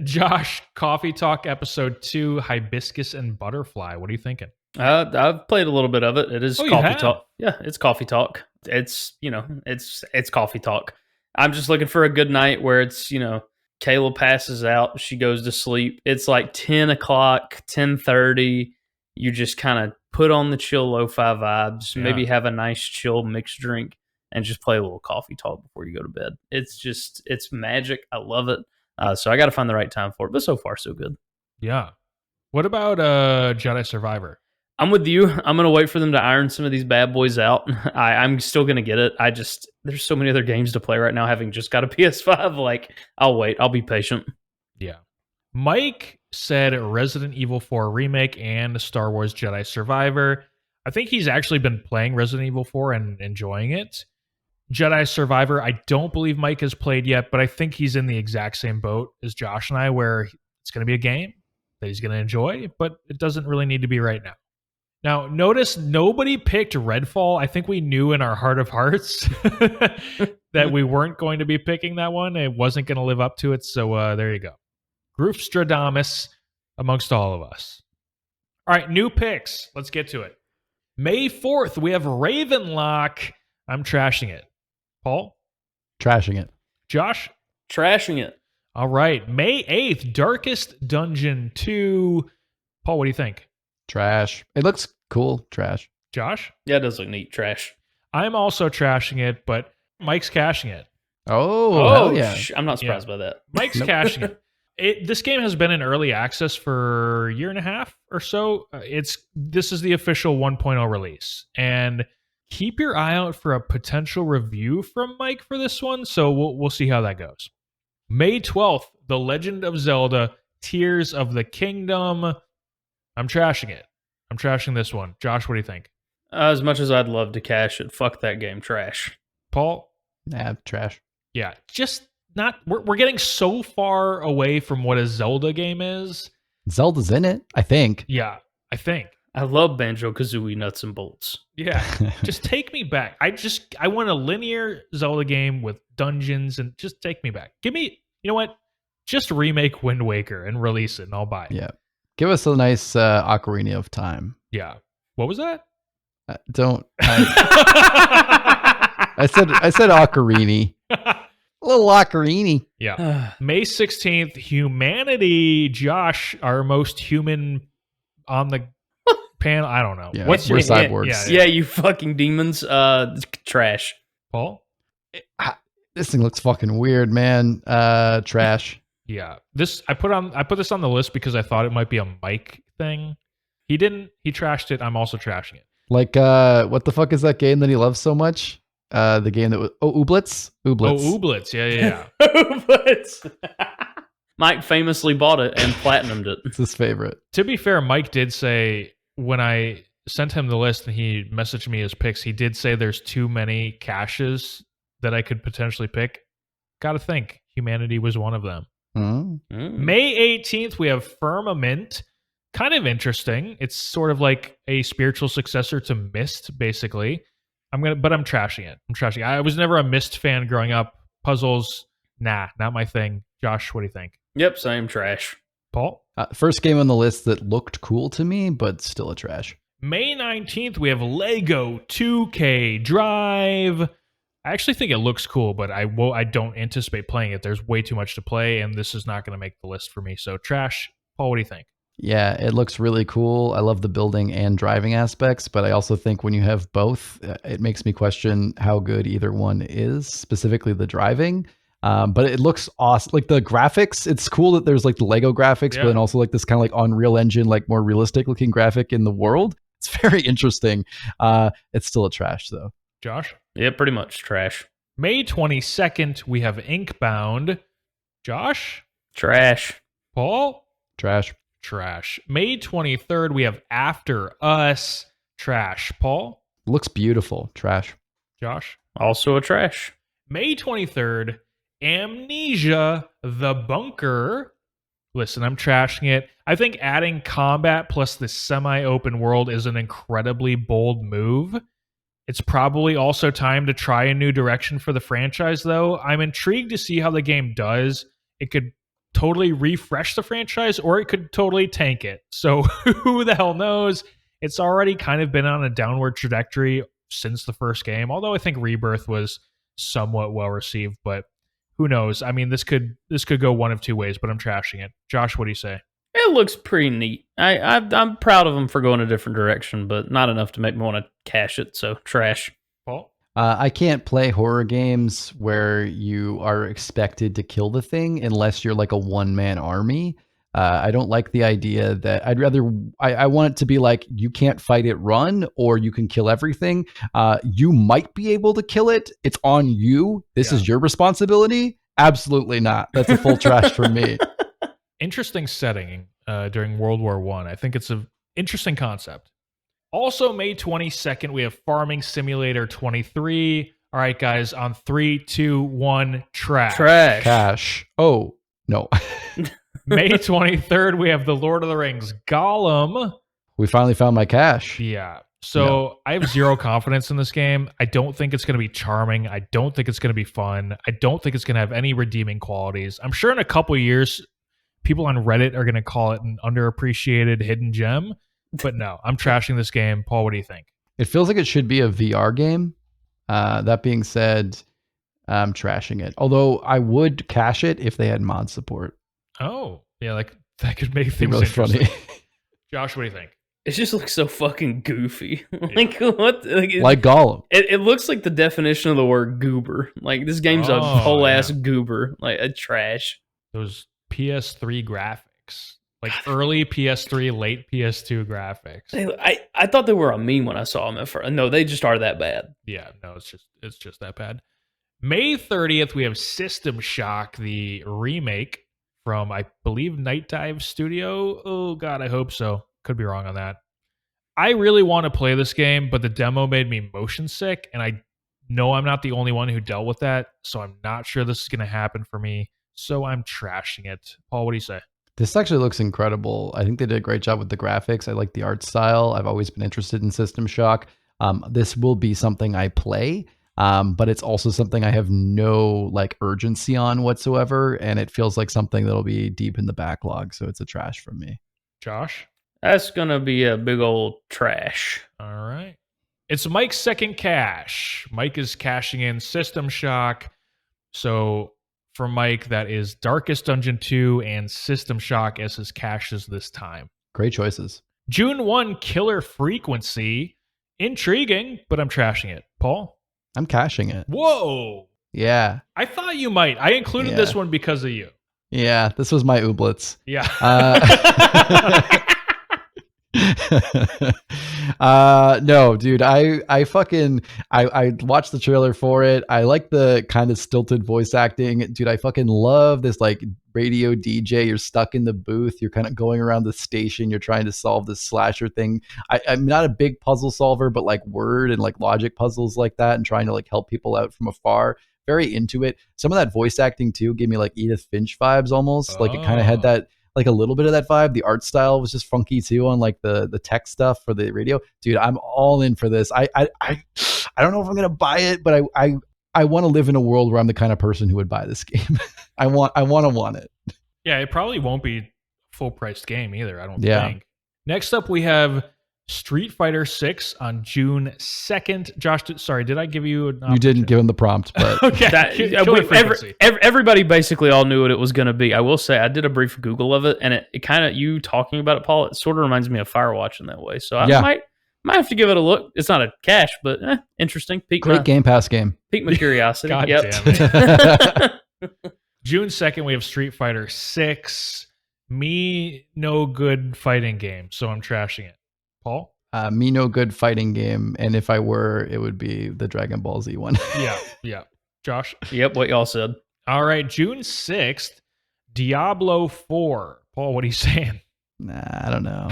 Josh, Coffee Talk Episode 2, Hibiscus and Butterfly. What are you thinking? I've played a little bit of it. It is Coffee Talk. Yeah, it's Coffee Talk. It's, it's Coffee Talk. I'm just looking for a good night where it's, Kayla passes out. She goes to sleep. It's like 10 o'clock, 10:30. You just kind of put on the chill lo-fi vibes, maybe have a nice chill mixed drink, and just play a little Coffee Talk before you go to bed. It's magic. I love it. So I got to find the right time for it. But so far, so good. Yeah. What about Jedi Survivor? I'm with you. I'm going to wait for them to iron some of these bad boys out. I'm still going to get it. There's so many other games to play right now, having just got a PS5. Like, I'll wait. I'll be patient. Yeah. Mike said Resident Evil 4 Remake and Star Wars Jedi Survivor. I think he's actually been playing Resident Evil 4 and enjoying it. Jedi Survivor, I don't believe Mike has played yet, but I think he's in the exact same boat as Josh and I, where it's going to be a game that he's going to enjoy, but it doesn't really need to be right now. Now, notice nobody picked Redfall. I think we knew in our heart of hearts that we weren't going to be picking that one. It wasn't going to live up to it, so there you go. Groofstradamus amongst all of us. All right, new picks. Let's get to it. May 4th, we have Ravenlock. I'm trashing it. Paul? Trashing it. Josh? Trashing it. All right. May 8th, Darkest Dungeon 2. Paul, what do you think? Trash. It looks cool. Trash. Josh? Yeah, it does look neat. Trash. I'm also trashing it, but Mike's cashing it. Oh, hell yeah. I'm not surprised by that. Mike's cashing it. This game has been in early access for a year and a half or so. This is the official 1.0 release, and keep your eye out for a potential review from Mike for this one. So we'll see how that goes. May 12th, The Legend of Zelda: Tears of the Kingdom. I'm trashing it. I'm trashing this one. Josh, what do you think? As much as I'd love to cash it, fuck that game. Trash. Paul? Nah, trash. Yeah, just not. We're getting so far away from what a Zelda game is. Zelda's in it, I think. Yeah, I think. I love Banjo-Kazooie nuts and bolts. Yeah, just take me back. I want a linear Zelda game with dungeons, and just take me back. Give me, you know what? Just remake Wind Waker and release it, and I'll buy it. Yeah. Give us a nice Ocarina of Time. Yeah. What was that? I said Ocarina. A little Ocarina. Yeah. May 16th, Humanity. Josh, our most human on the panel. I don't know. Yeah, What's we're your cyborgs. Yeah, you fucking demons. Trash. Paul? This thing looks fucking weird, man. Trash. Yeah. I put this on the list because I thought it might be a Mike thing. He didn't. He trashed it. I'm also trashing it. Like, what the fuck is that game that he loves so much? The game that was Ooblets. Oh, Ooblets. Yeah. Ooblets. Mike famously bought it and platinumed it. It's his favorite. To be fair, Mike did say when I sent him the list and he messaged me his picks, he did say there's too many caches that I could potentially pick. Gotta think. Humanity was one of them. May 18th, we have Firmament. Kind of interesting. It's sort of like a spiritual successor to Myst, basically. But I'm trashing it. I was never a Myst fan growing up. Puzzles, nah, not my thing. Josh, what do you think? Yep, same trash. Paul? First game on the list that looked cool to me, but still a trash. May 19th, we have Lego 2K Drive. I actually think it looks cool, but I don't anticipate playing it. There's way too much to play, and this is not going to make the list for me. So trash. Paul, what do you think? Yeah, it looks really cool. I love the building and driving aspects, but I also think when you have both, it makes me question how good either one is, specifically the driving. But it looks awesome. Like the graphics, it's cool that there's like the Lego graphics, but then also like this kind of like Unreal Engine, like more realistic looking graphic in the world. It's very interesting. It's still a trash though. Josh? Yeah, pretty much trash. May 22nd, we have Inkbound. Josh? Trash. Paul? Trash. Trash. May 23rd, we have After Us. Trash. Paul? Looks beautiful. Trash. Josh? Also a trash. May 23rd, Amnesia: The Bunker. Listen, I'm trashing it. I think adding combat plus the semi-open world is an incredibly bold move. It's probably also time to try a new direction for the franchise, though. I'm intrigued to see how the game does. It could totally refresh the franchise, or it could totally tank it. So who the hell knows? It's already kind of been on a downward trajectory since the first game, although I think Rebirth was somewhat well received, but who knows? I mean, this could go one of two ways, but I'm trashing it. Josh, what do you say? It looks pretty neat. I'm proud of them for going a different direction, but not enough to make me want to cash it, so trash. Paul? I can't play horror games where you are expected to kill the thing unless you're like a one-man army. I don't like the idea that I want it to be like, you can't fight it, run, or you can kill everything. You might be able to kill it. It's on you. This is your responsibility. Absolutely not. That's a full trash for me. Interesting setting during World War I. I think it's an interesting concept. Also, May 22nd, we have Farming Simulator 23. All right, guys, on 3, 2, 1, trash. Trash. Cash. Oh, no. May 23rd, we have The Lord of the Rings Gollum. We finally found my cash. Yeah. So I have zero confidence in this game. I don't think it's going to be charming. I don't think it's going to be fun. I don't think it's going to have any redeeming qualities. I'm sure in a couple of years, people on Reddit are going to call it an underappreciated hidden gem. But no, I'm trashing this game. Paul, what do you think? It feels like it should be a VR game. That being said, I'm trashing it. Although I would cash it if they had mod support. Oh, yeah, like that could make things really interesting. funny. Josh, what do you think? It just looks so fucking goofy. Like what? Like Gollum. It looks like the definition of the word goober. Like this game's a whole ass goober, like a trash. Those PS3 graphics, like early PS3, late PS2 graphics. I thought they were a meme when I saw them at first. No, they just are that bad. Yeah, no, it's just that bad. May 30th, we have System Shock, the remake from, I believe, Night Dive Studio. Oh, God, I hope so. Could be wrong on that. I really want to play this game, but the demo made me motion sick, and I know I'm not the only one who dealt with that, so I'm not sure this is going to happen for me, so I'm trashing it. Paul, what do you say? This actually looks incredible. I think they did a great job with the graphics. I like the art style. I've always been interested in System Shock. This will be something I play. But it's also something I have no like urgency on whatsoever, and it feels like something that'll be deep in the backlog. So it's a trash from me. Josh? That's gonna be a big old trash. All right. It's Mike's second cash. Mike is cashing in System Shock. So for Mike, that is Darkest Dungeon 2 and System Shock as his caches this time. Great choices. June 1, Killer Frequency. Intriguing, but I'm trashing it. Paul? I'm cashing it. Whoa. Yeah. I thought you might. I included this one because of you. Yeah, this was my ooblets. Yeah. No, dude, I watched the trailer for it. I like the kind of stilted voice acting. Dude, I fucking love this like radio DJ. You're stuck in the booth. You're kind of going around the station. You're trying to solve this slasher thing. I'm not a big puzzle solver, but like word and like logic puzzles like that and trying to like help people out from afar. Very into it. Some of that voice acting too gave me like Edith Finch vibes almost. Like it kind of had that, like a little bit of that vibe. The art style was just funky too on like the tech stuff for the radio. Dude, I'm all in for this. I don't know if I'm gonna buy it, but I want to live in a world where I'm the kind of person who would buy this game. I want it. Yeah, it probably won't be a full priced game either, I don't think. Next up we have Street Fighter 6 on June 2nd. Josh, sorry, did I give you an option? You didn't give him the prompt, but okay. Everybody basically all knew what it was going to be. I will say I did a brief Google of it, and it kind of, you talking about it, Paul, it sort of reminds me of Firewatch in that way. So I might have to give it a look. It's not a cash, but interesting. Great Game Pass game. Piqued my curiosity. God damn it. June 2nd, we have Street Fighter 6. Me, no good fighting game, so I'm trashing it. Paul? Me no good fighting game, and if I were, it would be the Dragon Ball Z one. Yeah. Josh? Yep, what y'all said. All right, June 6th, Diablo 4. Paul, what are you saying? Nah, I don't know.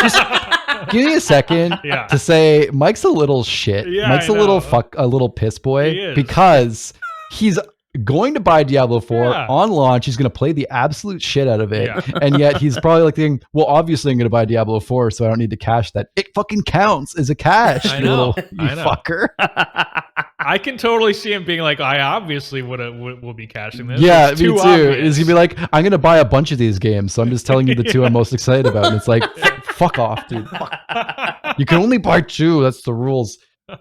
Just give me a second to say Mike's a little shit. Yeah, Mike's a little piss boy because he's going to buy Diablo 4 on launch. He's going to play the absolute shit out of it. And yet he's probably like thinking, well, obviously I'm going to buy Diablo 4, so I don't need to cash that. It fucking counts as a cash, you fucker. I can totally see him being like, I obviously will be cashing this. Yeah, me too. He's going to be like, I'm going to buy a bunch of these games, so I'm just telling you the two I'm most excited about. And it's like, fuck off, dude. Fuck. You can only buy two. That's the rules.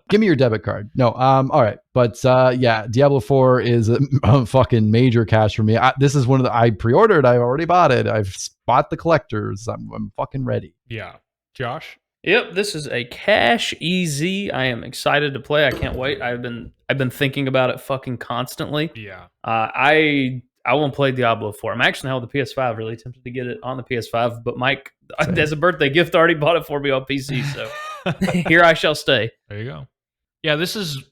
Give me your debit card. No, all right. But Diablo 4 is a fucking major cash for me. This is one of I pre-ordered. I've already bought it. I've bought the collectors. I'm fucking ready. Yeah. Josh? Yep, this is a cash easy. I am excited to play. I can't wait. I've been thinking about it fucking constantly. Yeah. I won't play Diablo 4. I'm actually now with the PS5, really tempted to get it on the PS5, but Mike, as a birthday gift, already bought it for me on PC, so here I shall stay. There you go. Yeah, this is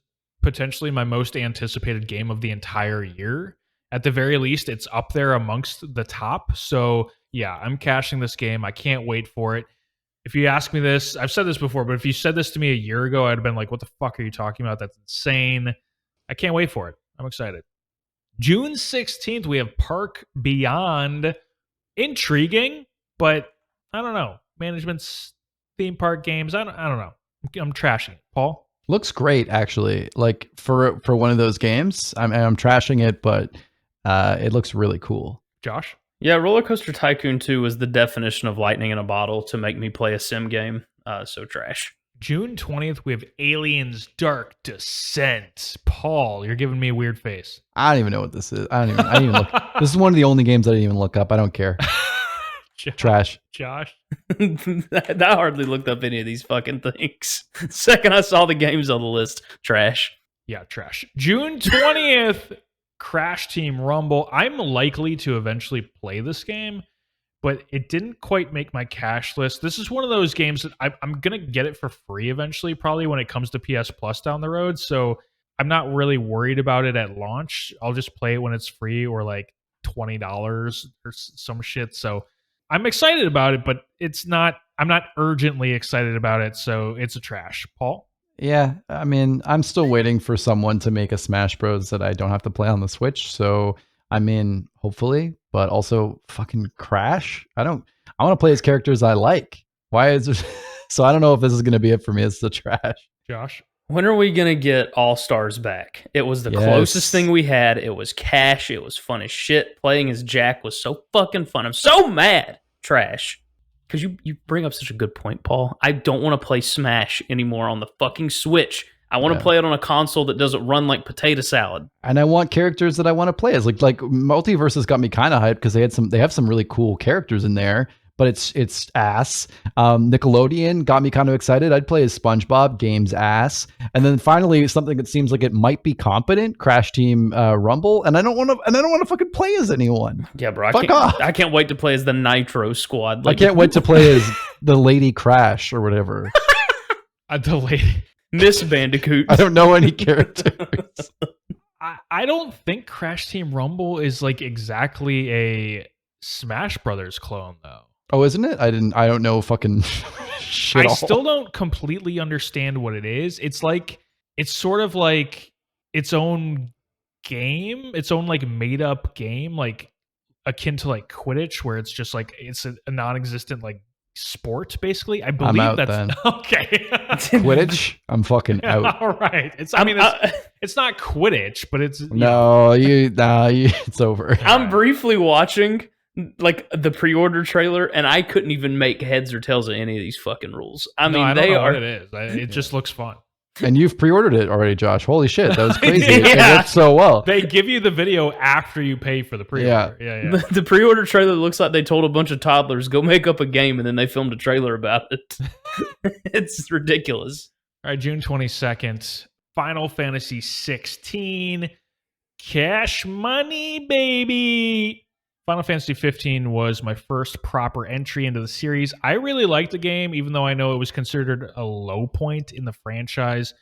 potentially my most anticipated game of the entire year. At the very least, it's up there amongst the top. So yeah, I'm cashing this game. I can't wait for it. If you ask me this, I've said this before, but if you said this to me a year ago, I'd have been like, what the fuck are you talking about? That's insane. I can't wait for it. I'm excited. June 16th, we have Park Beyond. Intriguing, but I don't know. Management's theme park games, I don't know. I'm trashing it. Paul? Looks great, actually. Like for one of those games, I'm trashing it, but it looks really cool. Josh? Yeah, Roller Coaster Tycoon 2 was the definition of lightning in a bottle to make me play a sim game. So trash. June 20th, we have Aliens Dark Descent. Paul, you're giving me a weird face. I don't even know what this is. I didn't even look. This is one of the only games I didn't even look up. I don't care. Trash. Josh. I hardly looked up any of these fucking things. Second I saw the games on the list, trash. Yeah, trash. June 20th, Crash Team Rumble. I'm likely to eventually play this game, but it didn't quite make my cash list. This is one of those games that I'm going to get it for free eventually, probably when it comes to PS Plus down the road. So I'm not really worried about it at launch. I'll just play it when it's free or like $20 or some shit. So I'm excited about it, but I'm not urgently excited about it. So it's a trash. Paul? Yeah, I mean, I'm still waiting for someone to make a Smash Bros that I don't have to play on the Switch. So I'm in, hopefully, but also fucking Crash. I want to play as characters I like. Why is it? So I don't know if this is going to be it for me. It's the trash. Josh? When are we going to get All-Stars back? It was the closest thing we had. It was cash. It was fun as shit. Playing as Jack was so fucking fun. I'm so mad. Trash. Because you bring up such a good point, Paul. I don't want to play Smash anymore on the fucking Switch. I want to play it on a console that doesn't run like potato salad. And I want characters that I want to play as. Like Multiverses got me kind of hyped because they have some really cool characters in there. But it's ass. Nickelodeon got me kind of excited. I'd play as SpongeBob. Game's ass. And then finally something that seems like it might be competent. Crash Team Rumble. And I don't want to fucking play as anyone. Yeah, bro. Off. I can't wait to play as the Nitro Squad. I can't wait to play as the Lady Crash or whatever. The lady. Miss Bandicoot. I don't know any characters. I don't think Crash Team Rumble is like exactly a Smash Brothers clone though. Oh, isn't it? I don't know fucking shit. I still don't completely understand what it is. It's sort of like its own game, its own like made up game, like akin to like Quidditch, where it's just like it's a non-existent like sport basically. I believe I'm out, that's then. Okay. Quidditch? I'm fucking out. All right. It's not Quidditch, but it's it's over. I'm briefly watching like the pre-order trailer, and I couldn't even make heads or tails of any of these fucking rules. I mean, I don't they know are. what it is. It just looks fun. And you've pre-ordered it already, Josh. Holy shit, that was crazy. Yeah. It worked so well. They give you the video after you pay for the pre-order. Yeah. The pre-order trailer looks like they told a bunch of toddlers, go make up a game, and then they filmed a trailer about it. It's ridiculous. All right, June 22nd, Final Fantasy 16. Cash money, baby. Final Fantasy 15 was my first proper entry into the series. I really liked the game, even though I know it was considered a low point in the franchise.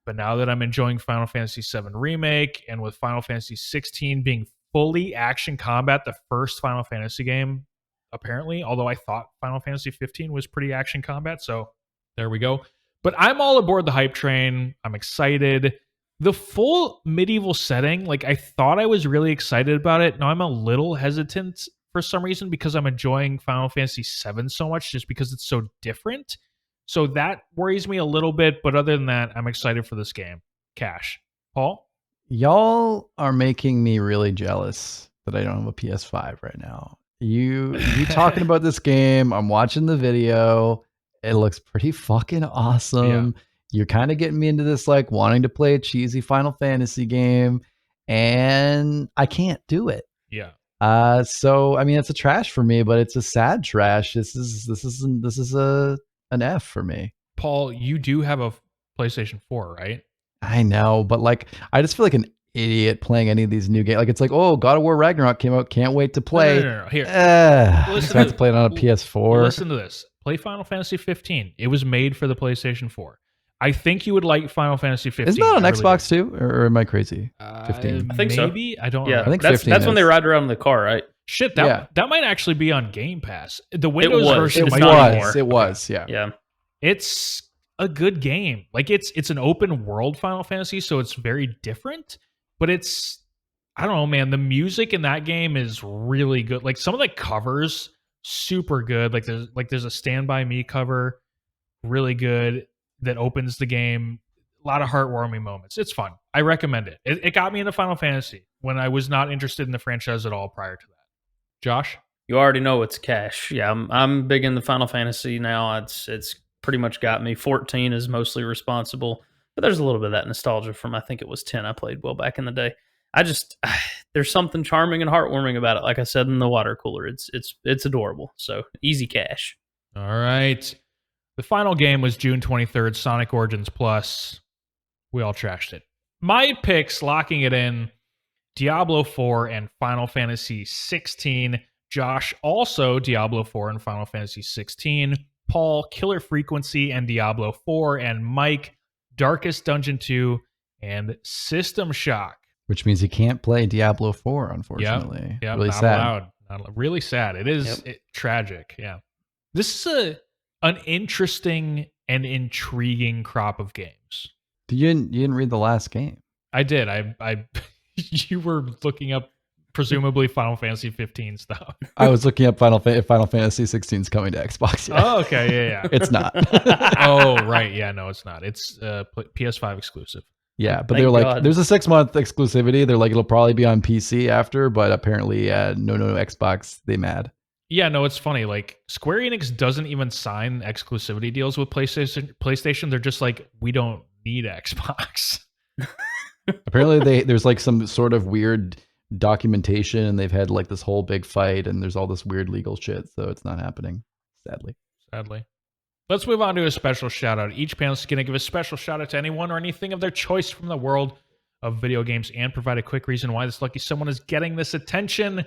But now that I'm enjoying Final Fantasy VII Remake, and with Final Fantasy 16 being fully action combat, the first Final Fantasy game, apparently, although I thought Final Fantasy 15 was pretty action combat, so there we go. But I'm all aboard the hype train. I'm excited. The full medieval setting, like I thought I was really excited about it. Now I'm a little hesitant for some reason because I'm enjoying Final Fantasy VII so much just because it's so different. So that worries me a little bit. But other than that, I'm excited for this game. Cash. Paul? Y'all are making me really jealous that I don't have a PS5 right now. You talking about this game. I'm watching the video. It looks pretty fucking awesome. Yeah. You're kind of getting me into this, like, wanting to play a cheesy Final Fantasy game, and I can't do it. Yeah. So I mean, it's a trash for me, but it's a sad trash. This is an F for me. Paul, you do have a PlayStation 4, right? I know, but like, I just feel like an idiot playing any of these new games. Like, it's like, oh, God of War Ragnarok came out, can't wait to play. No. Here, I have to play it on a PS4. Listen to this. Play Final Fantasy 15. It was made for the PlayStation 4. I think you would like Final Fantasy 15. Isn't that on Xbox too, or am I crazy? 15. I think so. Maybe I don't. Yeah, know. I think that's when they ride around in the car, right? Shit, that might actually be on Game Pass. The Windows version. It was. Yeah. Yeah. It's a good game. Like it's an open world Final Fantasy, so it's very different. But it's, I don't know, man. The music in that game is really good. Like some of the covers, super good. Like there's a Stand By Me cover, really good. That opens the game. A lot of heartwarming moments. It's fun. I recommend it. It got me into Final Fantasy when I was not interested in the franchise at all prior to that. Josh? You already know it's cash. Yeah, I'm big in the Final Fantasy now. It's pretty much got me. 14 is mostly responsible, but there's a little bit of that nostalgia from, I think it was 10 I played well back in the day. there's something charming and heartwarming about it. Like I said in the water cooler, it's adorable. So easy cash. All right. The final game was June 23rd, Sonic Origins Plus. We all trashed it. My picks, locking it in, Diablo 4 and Final Fantasy 16. Josh, also Diablo 4 and Final Fantasy 16. Paul, Killer Frequency and Diablo 4. And Mike, Darkest Dungeon 2 and System Shock. Which means you can't play Diablo 4, unfortunately. Yep, really not sad. allowed. Really sad. It is tragic. Yeah. This is an interesting and intriguing crop of games. You didn't read the last game. I did. I you were looking up presumably Final Fantasy 15 stuff. I was looking up Final Fantasy 16 is coming to Xbox. Yeah. Oh, okay. Yeah. It's not. Oh, right. Yeah, no, it's not. It's PS5 exclusive. Yeah, but Thank they were like, God. there's a 6-month exclusivity. They're like, it'll probably be on PC after, but apparently, no, Xbox. They mad. Yeah, no, it's funny. Like, Square Enix doesn't even sign exclusivity deals with PlayStation. They're just like, we don't need Xbox. Apparently, there's like some sort of weird documentation, and they've had like this whole big fight, and there's all this weird legal shit, so it's not happening, sadly. Let's move on to a special shout out. Each panelist is going to give a special shout out to anyone or anything of their choice from the world of video games and provide a quick reason why this lucky someone is getting this attention.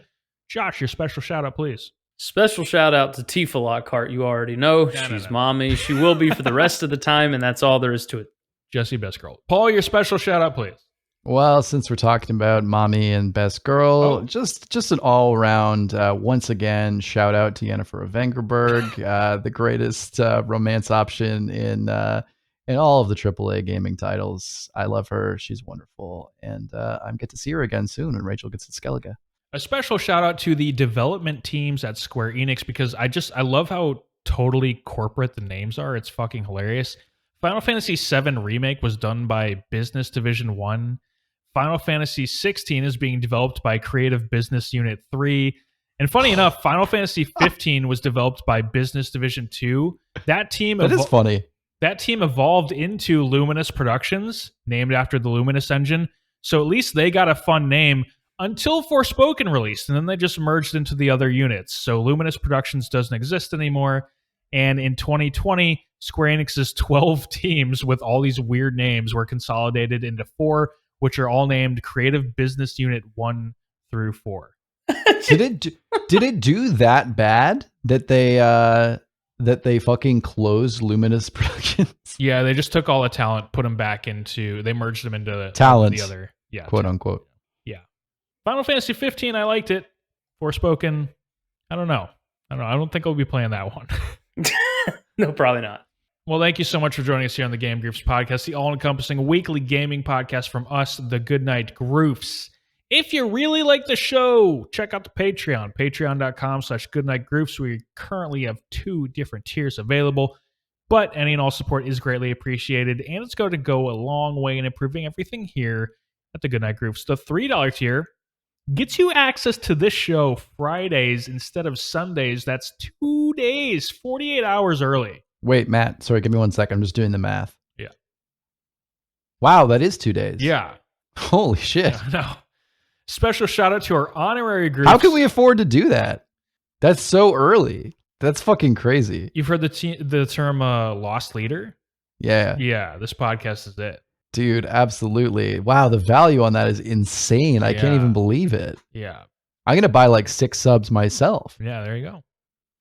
Josh, your special shout out, please. Special shout out to Tifa Lockhart. You already know she's mommy. She will be for the rest of the time, and that's all there is to it. Jesse, best girl. Paul, your special shout out, please. Well, since we're talking about mommy and best girl, just an all-around, once again, shout out to Yennefer of Vengerberg, the greatest romance option in all of the AAA gaming titles. I love her. She's wonderful. And I get to see her again soon when Rachel gets to Skellige. A special shout out to the development teams at Square Enix because I love how totally corporate the names are. It's fucking hilarious. Final Fantasy VII Remake was done by Business Division 1. Final Fantasy 16 is being developed by Creative Business Unit 3. And funny enough, Final Fantasy 15 was developed by Business Division 2. That is funny. That team evolved into Luminous Productions, named after the Luminous engine. So at least they got a fun name until Forspoken released, and then they just merged into the other units. So Luminous Productions doesn't exist anymore. And in 2020, Square Enix's 12 teams with all these weird names were consolidated into 4, which are all named Creative Business Unit 1 through 4. Did it do that bad that they fucking closed Luminous Productions? Yeah, they just took all the talent, they merged them into talents, the other, quote unquote. Yeah. Final Fantasy 15, I liked it. Forspoken, I don't know. I don't think I'll be playing that one. No, probably not. Well, thank you so much for joining us here on the Game Groofs podcast, the all-encompassing weekly gaming podcast from us, the Goodnight Groofs. If you really like the show, check out the Patreon, patreon.com/goodnightgroofs. We currently have 2 different tiers available, but any and all support is greatly appreciated, and it's going to go a long way in improving everything here at the Goodnight Groofs. The $3 tier gets you access to this show Fridays instead of Sundays. That's 2 days, 48 hours early. Wait, Matt, sorry, give me 1 second. I'm just doing the math. Yeah. Wow, that is 2 days. Yeah. Holy shit. Yeah, no. Special shout out to our honorary groups. How can we afford to do that? That's so early. That's fucking crazy. You've heard the term lost leader? Yeah. Yeah, this podcast is it. Dude, absolutely. Wow, the value on that is insane. I can't even believe it. Yeah. I'm going to buy like 6 subs myself. Yeah, there you go.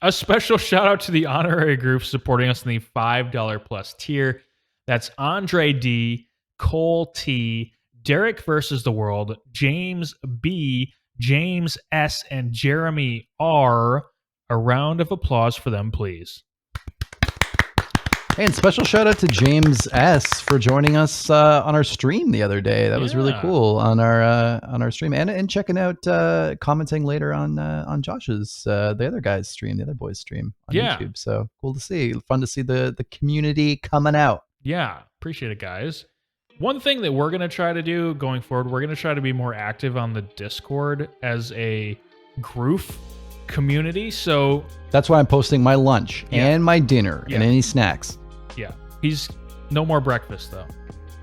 A special shout out to the honorary group supporting us in the $5 plus tier. That's Andre D, Cole T, Derek versus the World, James B, James S, and Jeremy R. A round of applause for them, please. Hey, and special shout out to James S for joining us on our stream the other day. That was really cool on our stream, and checking out commenting later on Josh's the other guy's stream, the other boys' stream on YouTube. So cool to see, fun to see the community coming out. Yeah, appreciate it, guys. One thing that we're gonna try to do going forward, we're gonna try to be more active on the Discord as a Groof community. So that's why I'm posting my lunch and my dinner and any snacks. Yeah. He's no more breakfast though.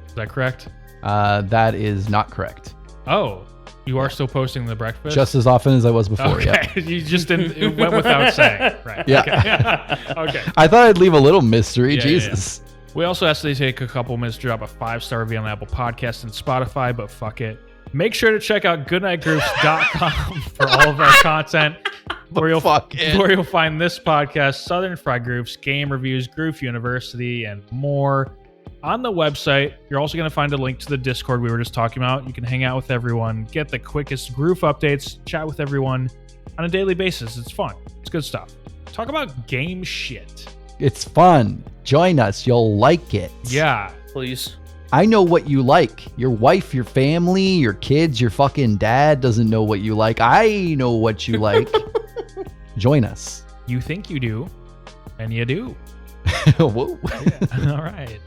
Is that correct? That is not correct. Oh, You are still posting the breakfast? Just as often as I was before, okay. yeah. You just didn't, it went without saying. Right. Yeah. Okay. Okay. I thought I'd leave a little mystery. Yeah, Jesus. Yeah. We also asked you to take a couple minutes to drop a 5-star review on Apple Podcasts and Spotify, but fuck it. Make sure to check out goodnightgroofs.com for all of our content, where you'll find this podcast, Southern Fried Groofs, game reviews, Groof University, and more. On the website, you're also going to find a link to the Discord we were just talking about. You can hang out with everyone, get the quickest Groof updates, chat with everyone on a daily basis. It's fun. It's good stuff. Talk about game shit. It's fun. Join us. You'll like it. Yeah. Please. I know what you like. Your wife, your family, your kids, your fucking dad doesn't know what you like. I know what you like. Join us. You think you do, and you do. Whoa. Yeah. All right.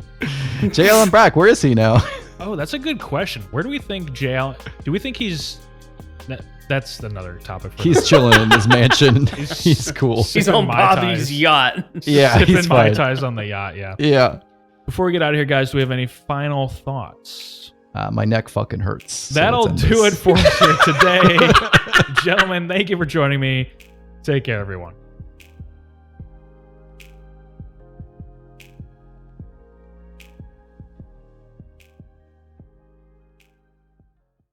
J. Allen Brack, where is he now? Oh, that's a good question. Where do we think J. Allen... Do we think he's... That's another topic. He's chilling in his mansion. He's cool. He's on Bobby's yacht. Yeah, sipping Mai Tais on the yacht, yeah. Yeah. Before we get out of here, guys, do we have any final thoughts? My neck fucking hurts. So that'll do it for us here today. Gentlemen, thank you for joining me. Take care, everyone.